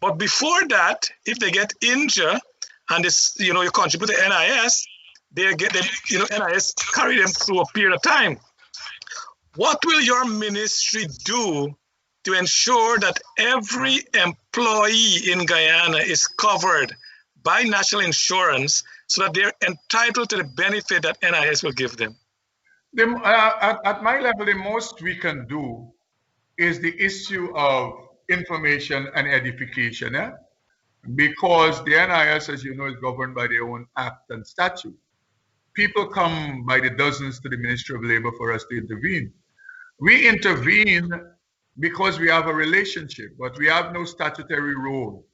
But before that, if they get injured and this, you contribute to NIS, NIS carry them through a period of time. What will your ministry do to ensure that every employee in Guyana is covered by national insurance so that they're entitled to the benefit that NIS will give them? At my level, the most we can do is the issue of information and edification, because the NIS, as you know, is governed by their own act and statute. People come by the dozens to the Ministry of Labor for us to intervene. We intervene because we have a relationship, but we have no statutory role.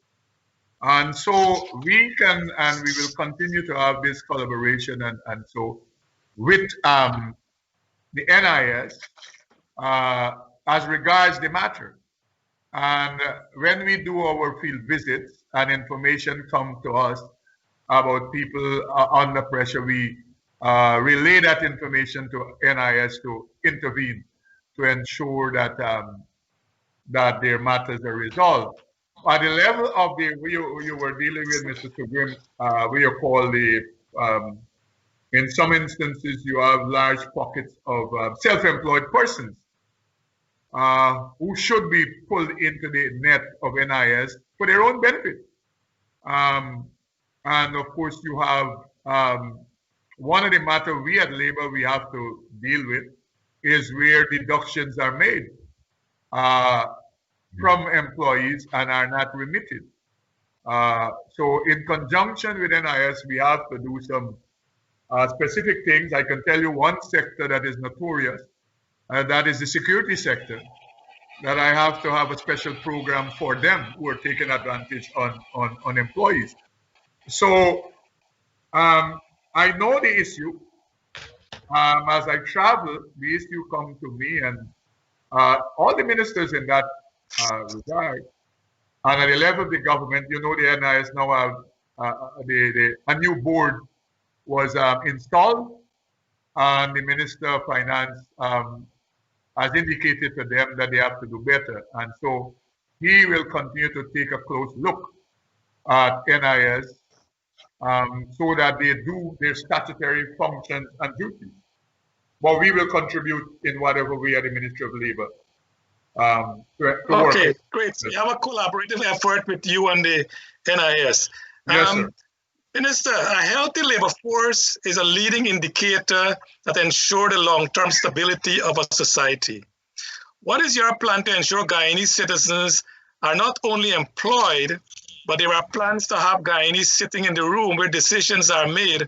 And so we can, and we will continue to have this collaboration with the NIS as regards the matter. And when we do our field visits and information come to us about people under pressure, we relay that information to NIS to intervene to ensure that that their matters are resolved. At the level of the you were dealing with, Mr. Sugrim, we are called the in some instances you have large pockets of self-employed persons who should be pulled into the net of NIS for their own benefit. And of course, you have one of the matters we at Labor we have to deal with is where deductions are made from employees and are not remitted. So in conjunction with NIS, we have to do some specific things. I can tell you one sector that is notorious, that is the security sector, that I have to have a special program for them who are taking advantage on employees. So I know the issue. As I travel, the issue comes to me, and all the ministers in that regard, and at the level of the government, you know, the NIS now have a new board was installed, and the Minister of Finance has indicated to them that they have to do better. And so he will continue to take a close look at NIS so that they do their statutory functions and duties. But we will contribute in whatever way at the Ministry of Labor. Okay, great. So you have a collaborative effort with you and the NIS. Yes, sir. Minister, a healthy labor force is a leading indicator that ensures the long-term stability of a society. What is your plan to ensure Guyanese citizens are not only employed, but there are plans to have Guyanese sitting in the room where decisions are made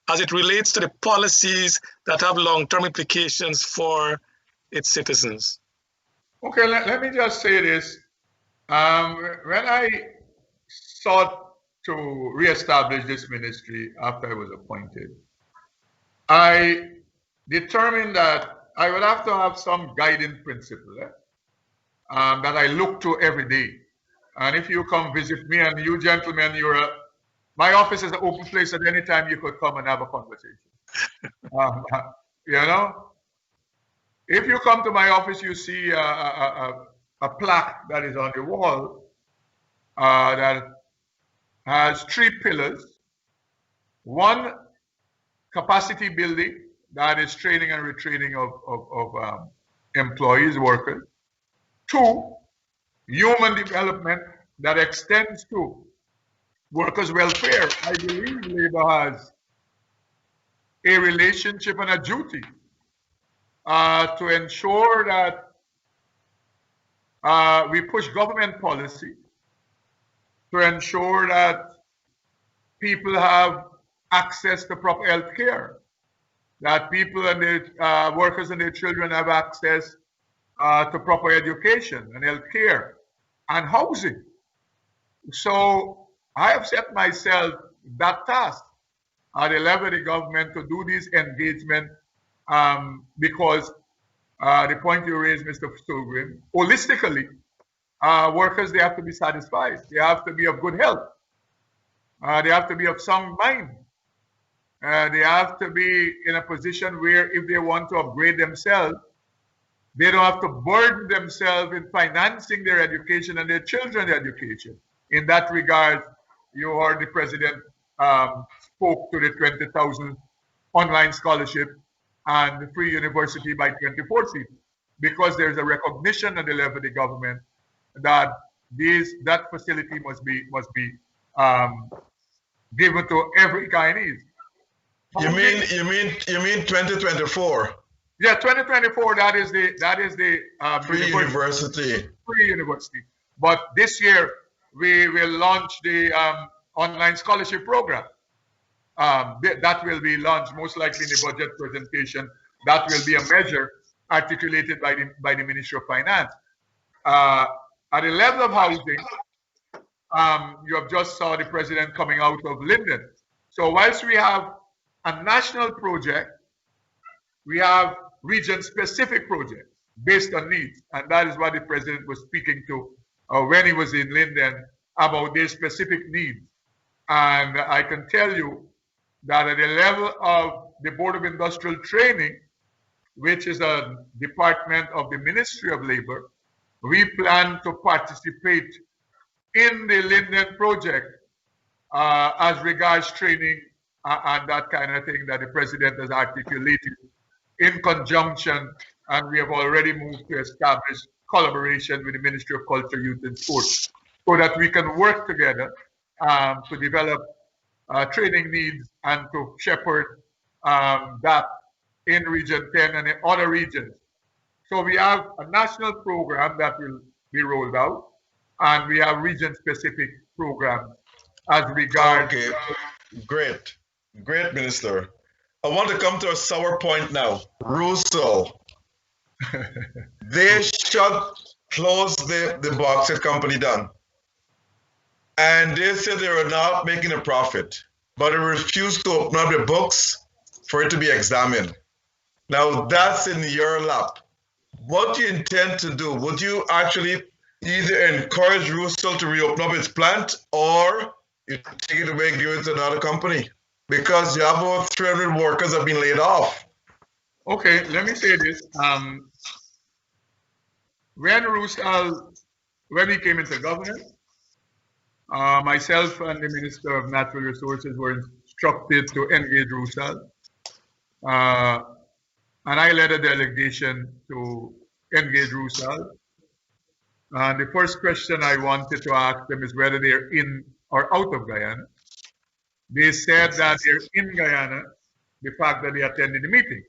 as it relates to the policies that have long-term implications for its citizens? Okay, let me just say this. When I sought to reestablish this ministry after I was appointed, I determined that I would have to have some guiding principle that I look to every day. And if you come visit me, and you gentlemen, my office is an open place at any time you could come and have a conversation. You know, if you come to my office, you see a plaque that is on the wall that has 3 pillars. 1, capacity building, that is training and retraining of employees, workers. 2, human development, that extends to workers' welfare. I believe Labor has a relationship and a duty to ensure that we push government policy to ensure that people have access to proper health care, that people and their workers and their children have access to proper education and health care and housing. So I have set myself that task at the level of the government to do this engagement because the point you raised, Mr. Sugrim, holistically, workers, they have to be satisfied. They have to be of good health. They have to be of sound mind. They have to be in a position where if they want to upgrade themselves, they don't have to burden themselves in financing their education and their children's education. In that regard, you heard the president spoke to the 20,000 online scholarship and the free university by 2040, because there's a recognition at the level of the government that that facility must be given to every Guyanese. You mean 2024? Yeah, 2024. That is the free university. Free university. But this year we will launch the online scholarship program. That will be launched most likely in the budget presentation. That will be a measure articulated by the Ministry of Finance. At the level of housing, you have just saw the president coming out of Linden. So whilst we have a national project, we have region-specific projects. based on needs. And that is what the president was speaking to when he was in Linden about their specific needs. And I can tell you that at the level of the Board of Industrial Training, which is a department of the Ministry of Labor, we plan to participate in the Linden project as regards training and that kind of thing that the president has articulated in conjunction, and we have already moved to establish collaboration with the Ministry of Culture, Youth and Sports so that we can work together to develop training needs and to shepherd that in Region 10 and in other regions. So we have a national program that will be rolled out, and we have region-specific programs as regards. Okay, great, Minister. I want to come to a sour point now. Russell, they closed the bauxite company down, and they said they were not making a profit, but they refused to open up the books for it to be examined. Now that's in your lap. What do you intend to do? Would you actually either encourage Russell to reopen up its plant, or you take it away and give it to another company? Because you have over 300 workers have been laid off. Okay, let me say this. When Russell, when he came into government, myself and the Minister of Natural Resources were instructed to engage Russell. And I led a delegation to engage Russell. And the first question I wanted to ask them is whether they're in or out of Guyana. They said that they're in Guyana, the fact that they attended the meeting.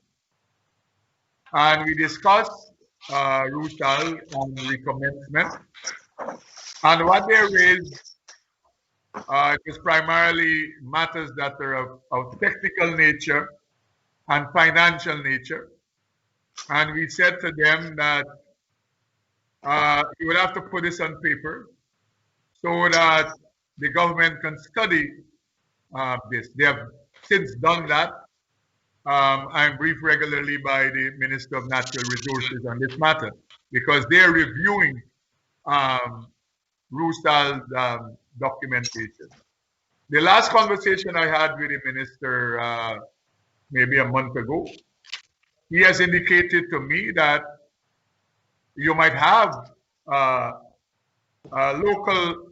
And we discussed Russell on recommencement. And what they raised it was primarily matters that are of technical nature and financial nature. And we said to them that you would have to put this on paper so that the government can study this. They have since done that. I'm briefed regularly by the Minister of Natural Resources on this matter because they're reviewing Russell's documentation. The last conversation I had with the minister maybe a month ago, he has indicated to me that you might have local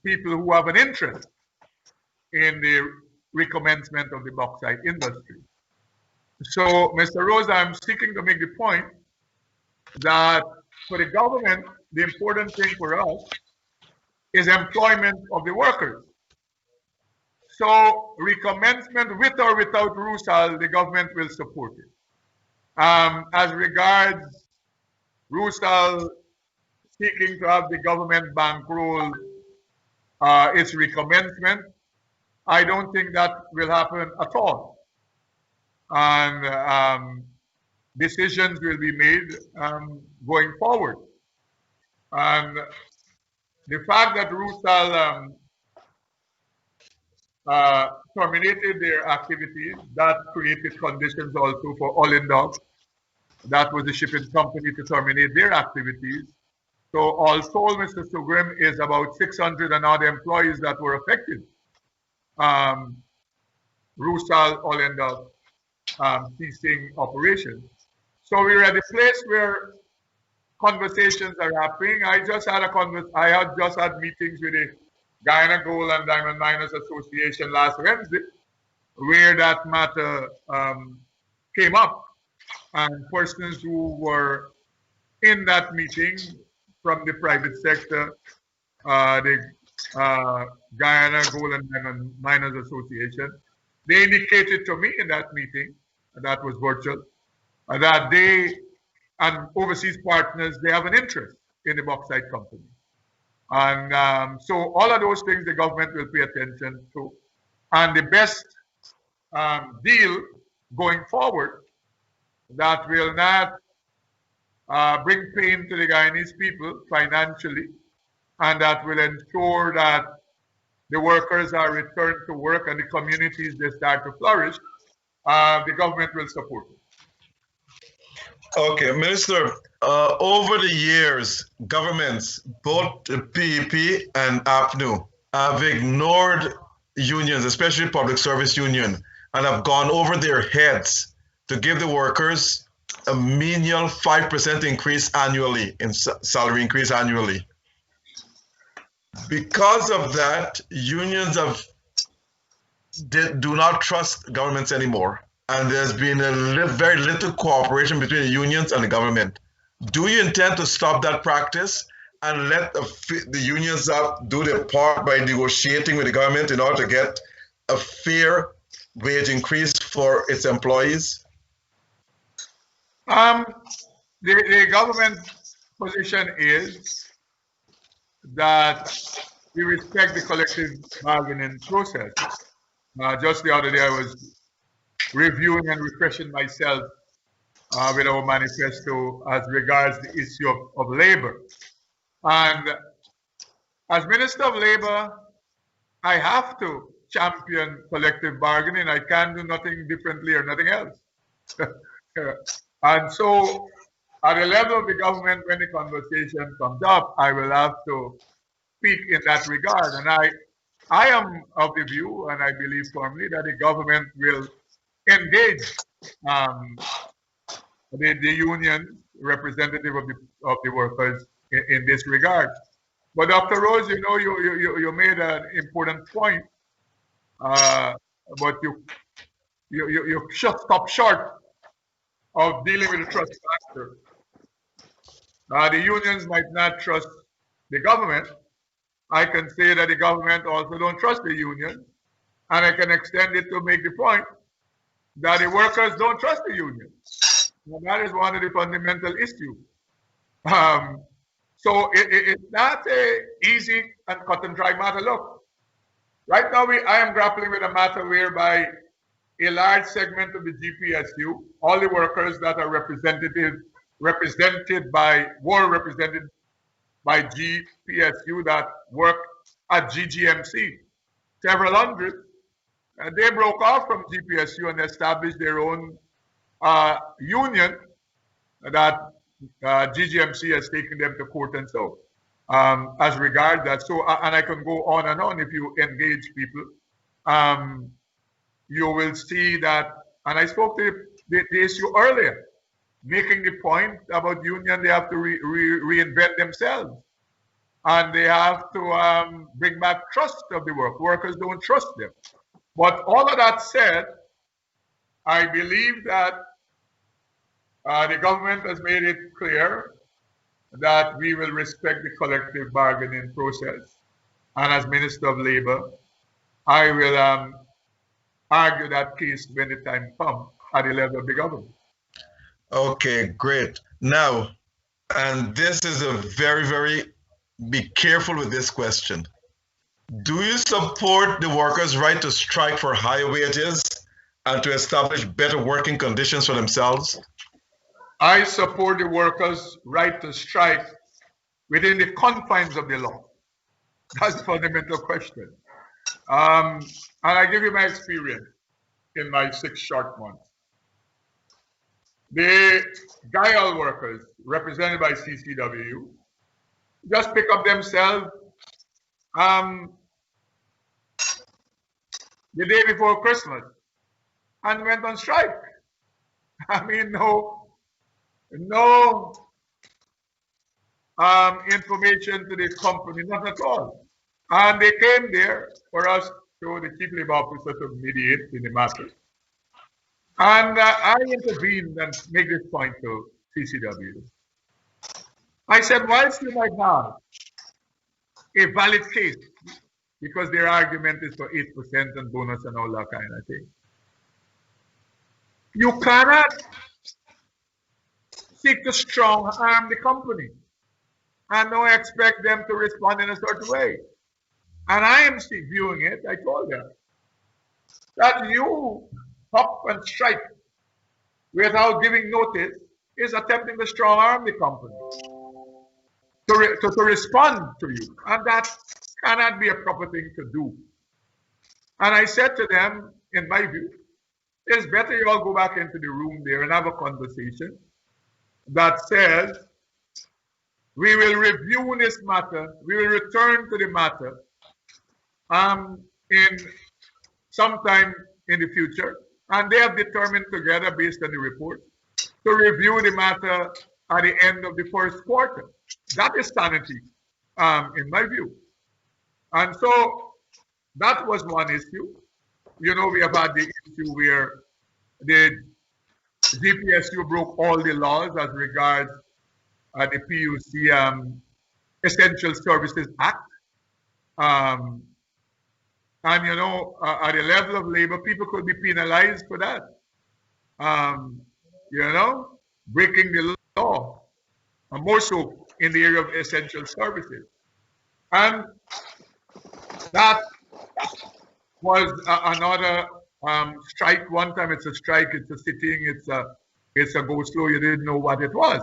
people who have an interest in the recommencement of the bauxite industry. So, Mr. Rose, I'm seeking to make the point that for the government, the important thing for us is employment of the workers. So, recommencement with or without Russell, the government will support it. As regards Russell seeking to have the government bankroll its recommencement, I don't think that will happen at all. And decisions will be made going forward. And the fact that Russell terminated their activities, that created conditions also for Ollendorf. That was the shipping company to terminate their activities. So all told, Mr. Sugrim, is about 600 and odd employees that were affected. Russell, Ollendorf ceasing operations. So we're at a place where conversations are happening. I just had meetings with the Guyana Gold and Diamond Miners Association last Wednesday, where that matter came up. And persons who were in that meeting from the private sector, the Guyana Gold and Diamond Miners Association, they indicated to me in that meeting, that was virtual, that they and overseas partners, they have an interest in the bauxite company. And so all of those things the government will pay attention to. And the best deal going forward that will not bring pain to the Guyanese people financially, and that will ensure that the workers are returned to work and the communities they start to flourish, the government will support it. Okay, Minister, over the years, governments, both the PEP and APNU, have ignored unions, especially public service union, and have gone over their heads to give the workers a menial 5% increase annually in salary increase annually. Because of that, unions do not trust governments anymore, and there's been very little cooperation between the unions and the government. Do you intend to stop that practice and let the unions do their part by negotiating with the government in order to get a fair wage increase for its employees? The government position is that we respect the collective bargaining process. Just the other day, I was reviewing and refreshing myself with our manifesto as regards the issue of labor. And as Minister of Labor, I have to champion collective bargaining. I can't do nothing differently or nothing else. And so at the level of the government, when the conversation comes up, I will have to speak in that regard. And I am of the view, and I believe firmly, that the government will engage the union representative of the workers in this regard. But Dr. Rose, you know, you made an important point, but you stop short of dealing with the trust factor. The unions might not trust the government. I can say that the government also don't trust the union, and I can extend it to make the point that the workers don't trust the union. And that is one of the fundamental issues. So it's not an easy and cut and dry matter. Look, right now I am grappling with a matter whereby a large segment of the GPSU, all the workers that are represented by GPSU that work at GGMC, several hundred, they broke off from GPSU and established their own union that GGMC has taken them to court and so as regard that. So, and I can go on and on. If you engage people, you will see that, and I spoke to the issue earlier, making the point about union, they have to reinvent themselves. And they have to bring back trust of the workers don't trust them. But all of that said, I believe that the government has made it clear that we will respect the collective bargaining process. And as Minister of Labor, I will argue that case when the time comes at the level of the government. Okay, great. Now, and this is a very, be careful with this question. Do you support the workers' right to strike for higher wages and to establish better working conditions for themselves? I support the workers' right to strike within the confines of the law. That's the fundamental question. And I give you my experience in my 6 short months. The GIAL workers, represented by CCW, just pick up themselves the day before Christmas and went on strike. I mean, no information to the company, not at all. And they came there for us, to the chief labor officer, to mediate in the matter. And I intervened and make this point to CCW. I said, whilst you might have a valid case, because their argument is for 8% and bonus and all that kind of thing, you cannot seek to strong arm the company and don't expect them to respond in a certain way. And I am viewing it, I told them, that you hop and strike without giving notice is attempting to strong arm the company to respond to you. And that cannot be a proper thing to do. And I said to them, in my view, it's better you all go back into the room there and have a conversation that says we will review this matter, we will return to the matter in sometime in the future, and they have determined together based on the report to review the matter at the end of the first quarter. That is sanity, in my view. And so that was one issue. You know, we have had the issue where the GPSU broke all the laws as regards the PUC Essential Services Act. And you know, at the level of labor, people could be penalized for that. You know, breaking the law, and more so in the area of essential services. And that was another strike. One time it's a strike, it's a sitting, it's a go slow. You didn't know what it was.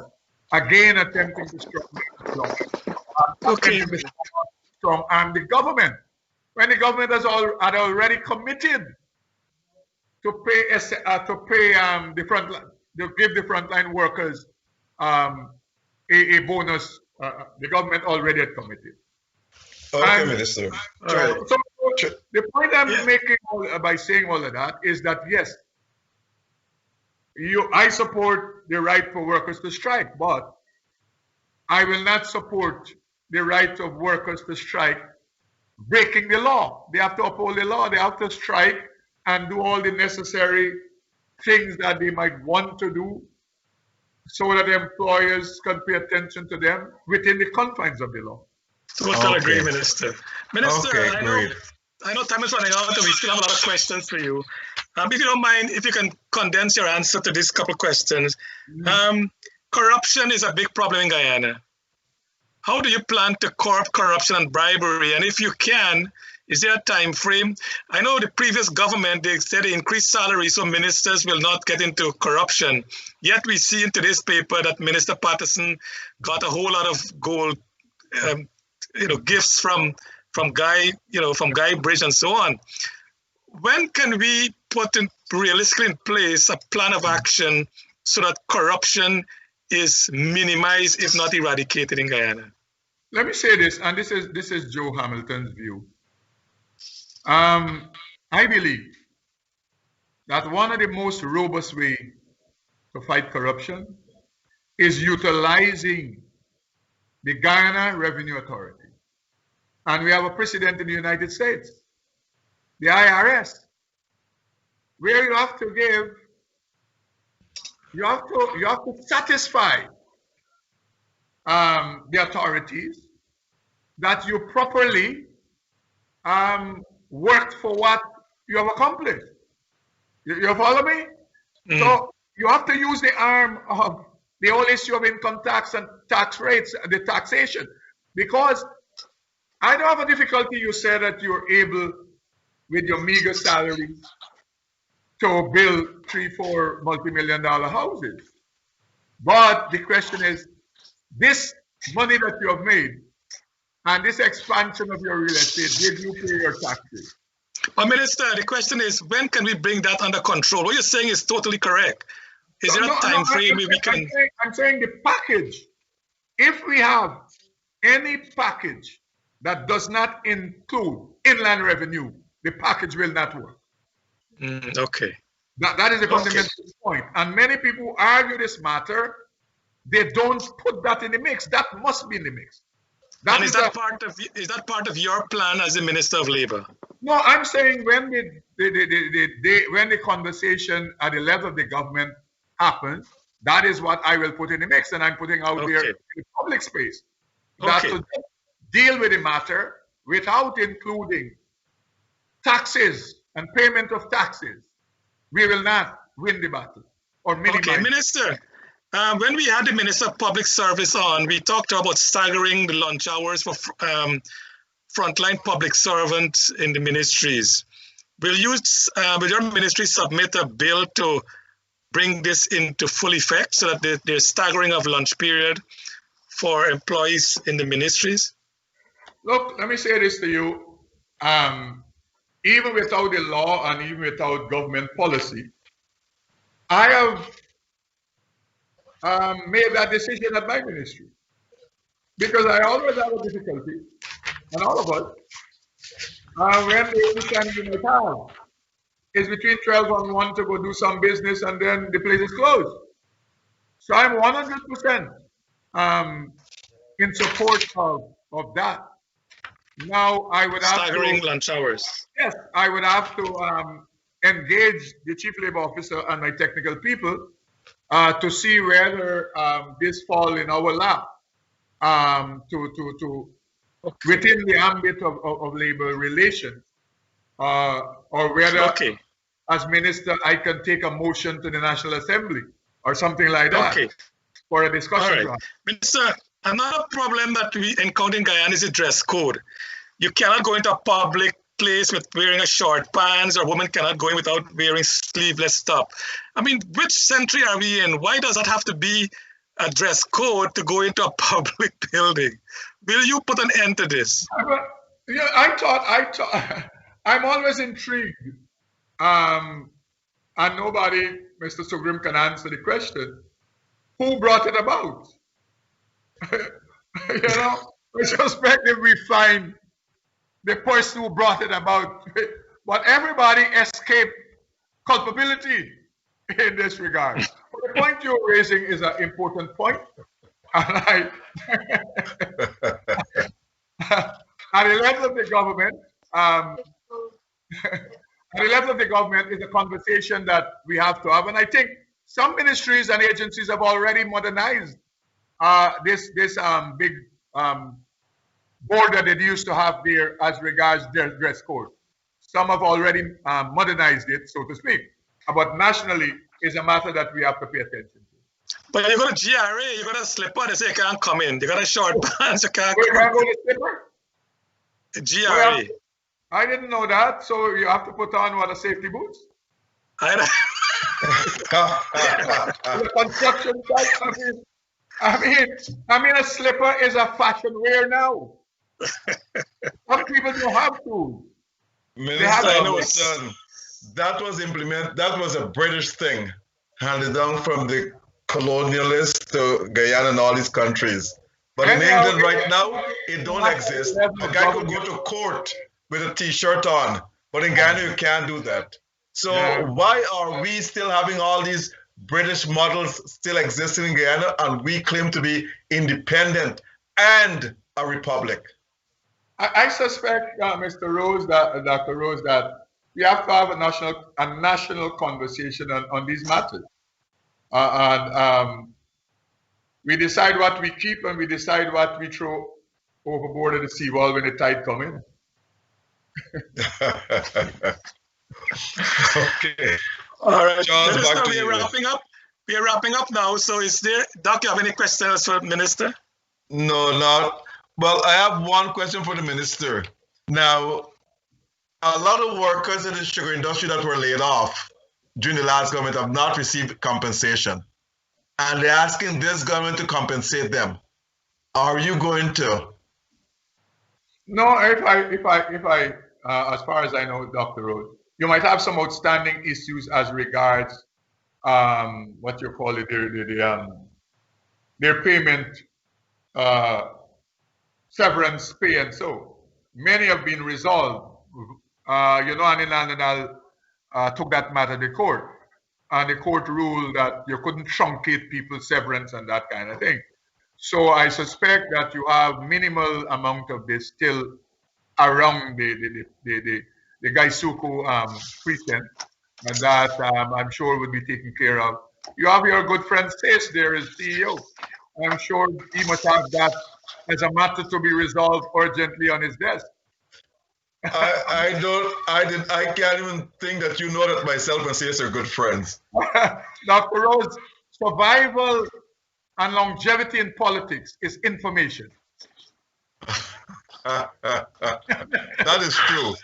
Again, attempting to strong arm the government when the government had already committed to pay give the frontline workers a bonus. The government already had committed. Okay, Minister. So the point I'm making by saying all of that is that yes, I support the right for workers to strike, but I will not support the right of workers to strike breaking the law. They have to uphold the law. They have to strike and do all the necessary things that they might want to do so that the employers can pay attention to them within the confines of the law. Total agree, Minister. Minister, Okay, I know time is running out and we still have a lot of questions for you. If you don't mind, if you can condense your answer to these couple questions. Corruption is a big problem in Guyana. How do you plan to curb corruption and bribery? And if you can, is there a time frame? I know the previous government, they said they increased salaries so ministers will not get into corruption. Yet we see in today's paper that Minister Patterson got a whole lot of gold gifts from Guy Bridge and so on. When can we put realistically in place a plan of action so that corruption is minimized, if not eradicated in Guyana? Let me say this, and this is Joe Hamilton's view. I believe that one of the most robust ways to fight corruption is utilizing the Guyana Revenue Authority. And we have a precedent in the United States, the IRS, where you have to satisfy the authorities that you properly worked for what you have accomplished. You follow me? So you have to use the arm of the whole issue of income tax and tax rates, the taxation, because I don't have a difficulty. You said that you're able, with your meager salary, to build 3-4 multi-million-dollar houses. But the question is, this money that you have made and this expansion of your real estate, did you pay your taxes? But Minister, the question is, when can we bring that under control? What you're saying is totally correct. Is there a time frame we can... I'm saying the package. If we have any package that does not include inland revenue, the package will not work. Okay. That is the fundamental point. And many people who argue this matter, they don't put that in the mix. That must be in the mix. Is that part of your plan as the Minister of Labor? No, I'm saying when the conversation at the level of the government happens, that is what I will put in the mix, and I'm putting out there in the public space. That to deal with the matter without including taxes and payment of taxes, we will not win the battle or minimize. Okay, Minister. When we had the Minister of Public Service on, we talked about staggering the lunch hours for frontline public servants in the ministries. Will your ministry submit a bill to bring this into full effect so that there's staggering of lunch period for employees in the ministries? Look, let me say this to you. Even without the law and even without government policy, I made that decision at my ministry. Because I always have a difficulty, and all of us, when the only time you might have is between 12 and 1 to go do some business and then the place is closed. So I'm 100% in support of that. Now I would have staggering lunch hours. Yes, I would have to engage the chief labor officer and my technical people to see whether this fall in our lap to within the ambit of labor relations, or whether as minister I can take a motion to the National Assembly or something like that for a discussion. All right. Minister, another problem that we encounter in Guyana is the dress code. You cannot go into a public place with wearing a short pants, or a woman cannot go in without wearing sleeveless top. I mean, which century are we in? Why does that have to be a dress code to go into a public building? Will you put an end to this? Yeah, I thought, I'm always intrigued. And nobody, Mr. Sugrim, can answer the question. Who brought it about? You know, I suspect if we find the person who brought it about, but everybody escaped culpability in this regard. But the point you're raising is an important point. And at the level of the government, is a conversation that we have to have. And I think some ministries and agencies have already modernized this big board that they used to have there as regards their dress code. Some have already modernized it, so to speak. But nationally, is a matter that we have to pay attention to. But you got a GRA, you got a slipper, they say you can't come in. You got a short pants, you can't You come can't go to slipper? in. GRA. I didn't know that, so you have to put on what, a safety boots? I The construction site, I mean, a slipper is a fashion wear now. Some people don't have to. Minister, that was a British thing handed down from the colonialists to Guyana and all these countries. But in England right now, it don't exist. A guy could go to court with a t-shirt on, but in Guyana you can't do that. So why are we still having all these British models still existing in Guyana, and we claim to be independent and a republic? I suspect, Mr. Rose, Dr. Rose, that we have to have a national conversation on these matters. And we decide what we keep, and we decide what we throw overboard of the seawall when the tide comes in. Okay. All right. Charles, back to we are you. wrapping up. We are wrapping up now. So is there, Doc, you have any questions for the minister? No, not. Well, I have one question for the minister. Now, a lot of workers in the sugar industry that were laid off during the last government have not received compensation. And they're asking this government to compensate them. Are you going to? No, if I, as far as I know, Dr. Rose, you might have some outstanding issues as regards what you call it, their payment, severance pay, and so many have been resolved. You know, Anil took that matter to court, and the court ruled that you couldn't truncate people's severance and that kind of thing. So I suspect that you have minimal amount of this still around the Gaisuku precinct, and that I'm sure will be taken care of. You have your good friend Stace there as CEO. I'm sure he must have that as a matter to be resolved urgently on his desk. I can't even think that you know that myself and Stace are good friends. Dr. Rose, survival and longevity in politics is information. That is true.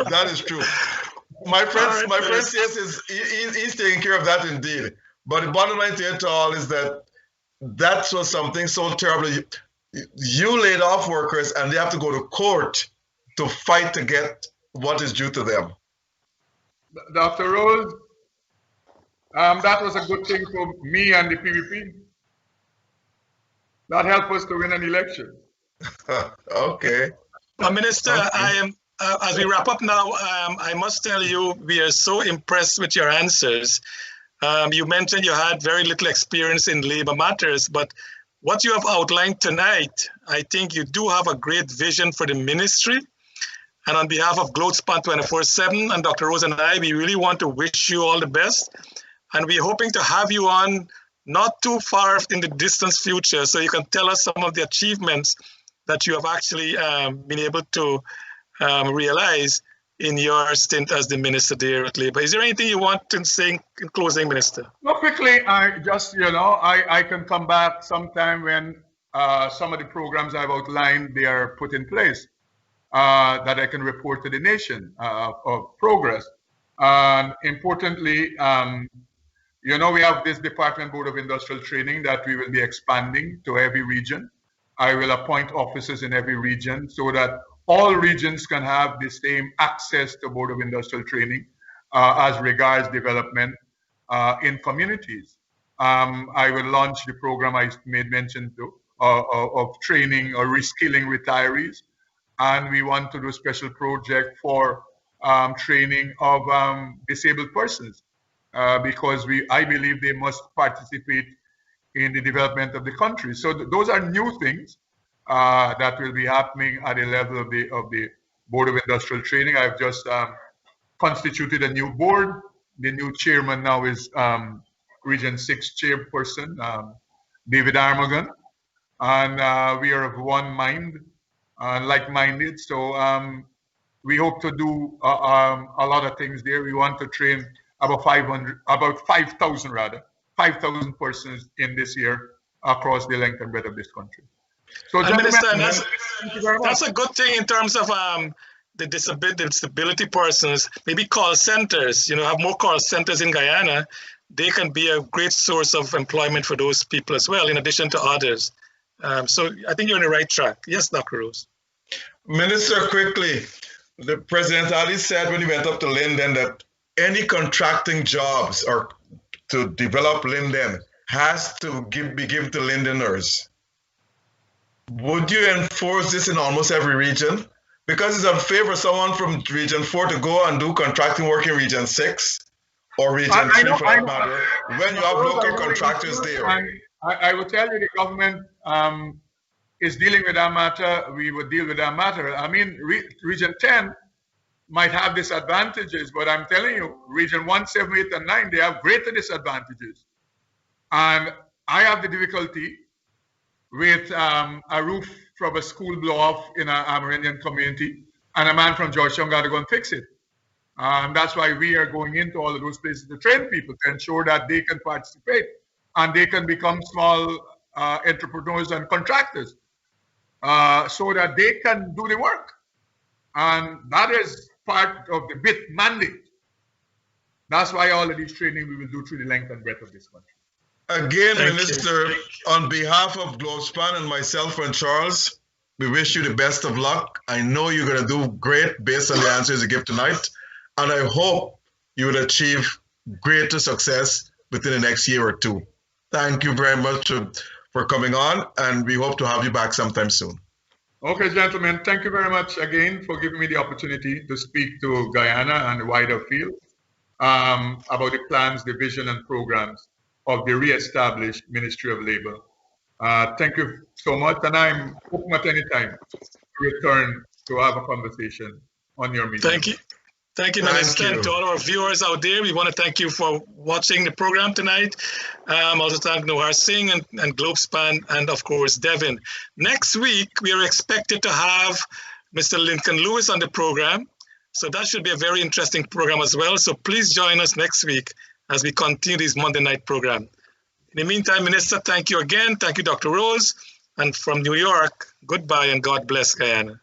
That is true. My friend says he's taking care of that indeed. But the bottom line to it all is that was something so terrible. You laid off workers and they have to go to court to fight to get what is due to them. Dr. Rose, that was a good thing for me and the PVP. that help us to win an election. Okay. Minister, Okay. I am. As we wrap up now, I must tell you, we are so impressed with your answers. You mentioned you had very little experience in labor matters, but what you have outlined tonight, I think you do have a great vision for the ministry. And on behalf of Globespan 24x7 and Dr. Rose and I, we really want to wish you all the best. And we're hoping to have you on not too far in the distant future, so you can tell us some of the achievements that you have actually been able to realize in your stint as the minister there at Labour. Is there anything you want to say in closing, Minister? No, quickly, I just, I can come back sometime when some of the programs I've outlined, they are put in place, that I can report to the nation of progress. And importantly, we have this Department Board of Industrial Training that we will be expanding to every region. I will appoint officers in every region so that all regions can have the same access to Board of Industrial Training as regards development in communities. I will launch the program I made mention to of training or reskilling retirees. And we want to do a special project for training of disabled persons because I believe they must participate in the development of the country. So those are new things that will be happening at the level of the Board of Industrial Training. I've just constituted a new board. The new chairman now is Region 6 chairperson, David Armagon. And we are of one mind, like-minded. So we hope to do a lot of things there. We want to train about 5,000 persons in this year across the length and breadth of this country. So, Minister, that's a good thing in terms of the disability persons. Maybe call centers, have more call centers in Guyana. They can be a great source of employment for those people as well, in addition to others. So I think you're on the right track. Yes, Dr. Rose. Minister, quickly, the President Ali said when he went up to Linden that any contracting jobs or to develop Linden has to be given to Lindeners. Would you enforce this in almost every region? Because it's unfair for someone from Region 4 to go and do contracting work in Region 6 or Region 3 for that matter, when you have local contractors there. I will tell you the government is dealing with that matter. We would deal with that matter. I mean, Region 10 might have disadvantages, but I'm telling you, Region 1, 7, 8, and 9, they have greater disadvantages. And I have the difficulty with a roof from a school blow off in an Amerindian community, and a man from Georgetown got to go and fix it. That's why we are going into all of those places to train people to ensure that they can participate and they can become small entrepreneurs and contractors so that they can do the work. And that is part of the BIT mandate. That's why all of these training we will do through the length and breadth of this country. Again, Minister, on behalf of Globespan and myself and Charles, we wish you the best of luck. I know you're going to do great based on the answers you give tonight. And I hope you will achieve greater success within the next year or two. Thank you very much for coming on, and we hope to have you back sometime soon. Okay, gentlemen, thank you very much again for giving me the opportunity to speak to Guyana and the wider field about the plans, the vision, and programs of the re-established Ministry of Labour. Thank you so much, and I'm open at any time to return to have a conversation on your meeting. Thank you. Thank you, Minister. And to all our viewers out there, we want to thank you for watching the program tonight. Also thank Nohar Singh and Globespan, and of course, Devin. Next week, we are expected to have Mr. Lincoln Lewis on the program. So that should be a very interesting program as well. So please join us next week as we continue this Monday night program. In the meantime, Minister, thank you again. Thank you, Dr. Rose. And from New York, goodbye and God bless Guyana.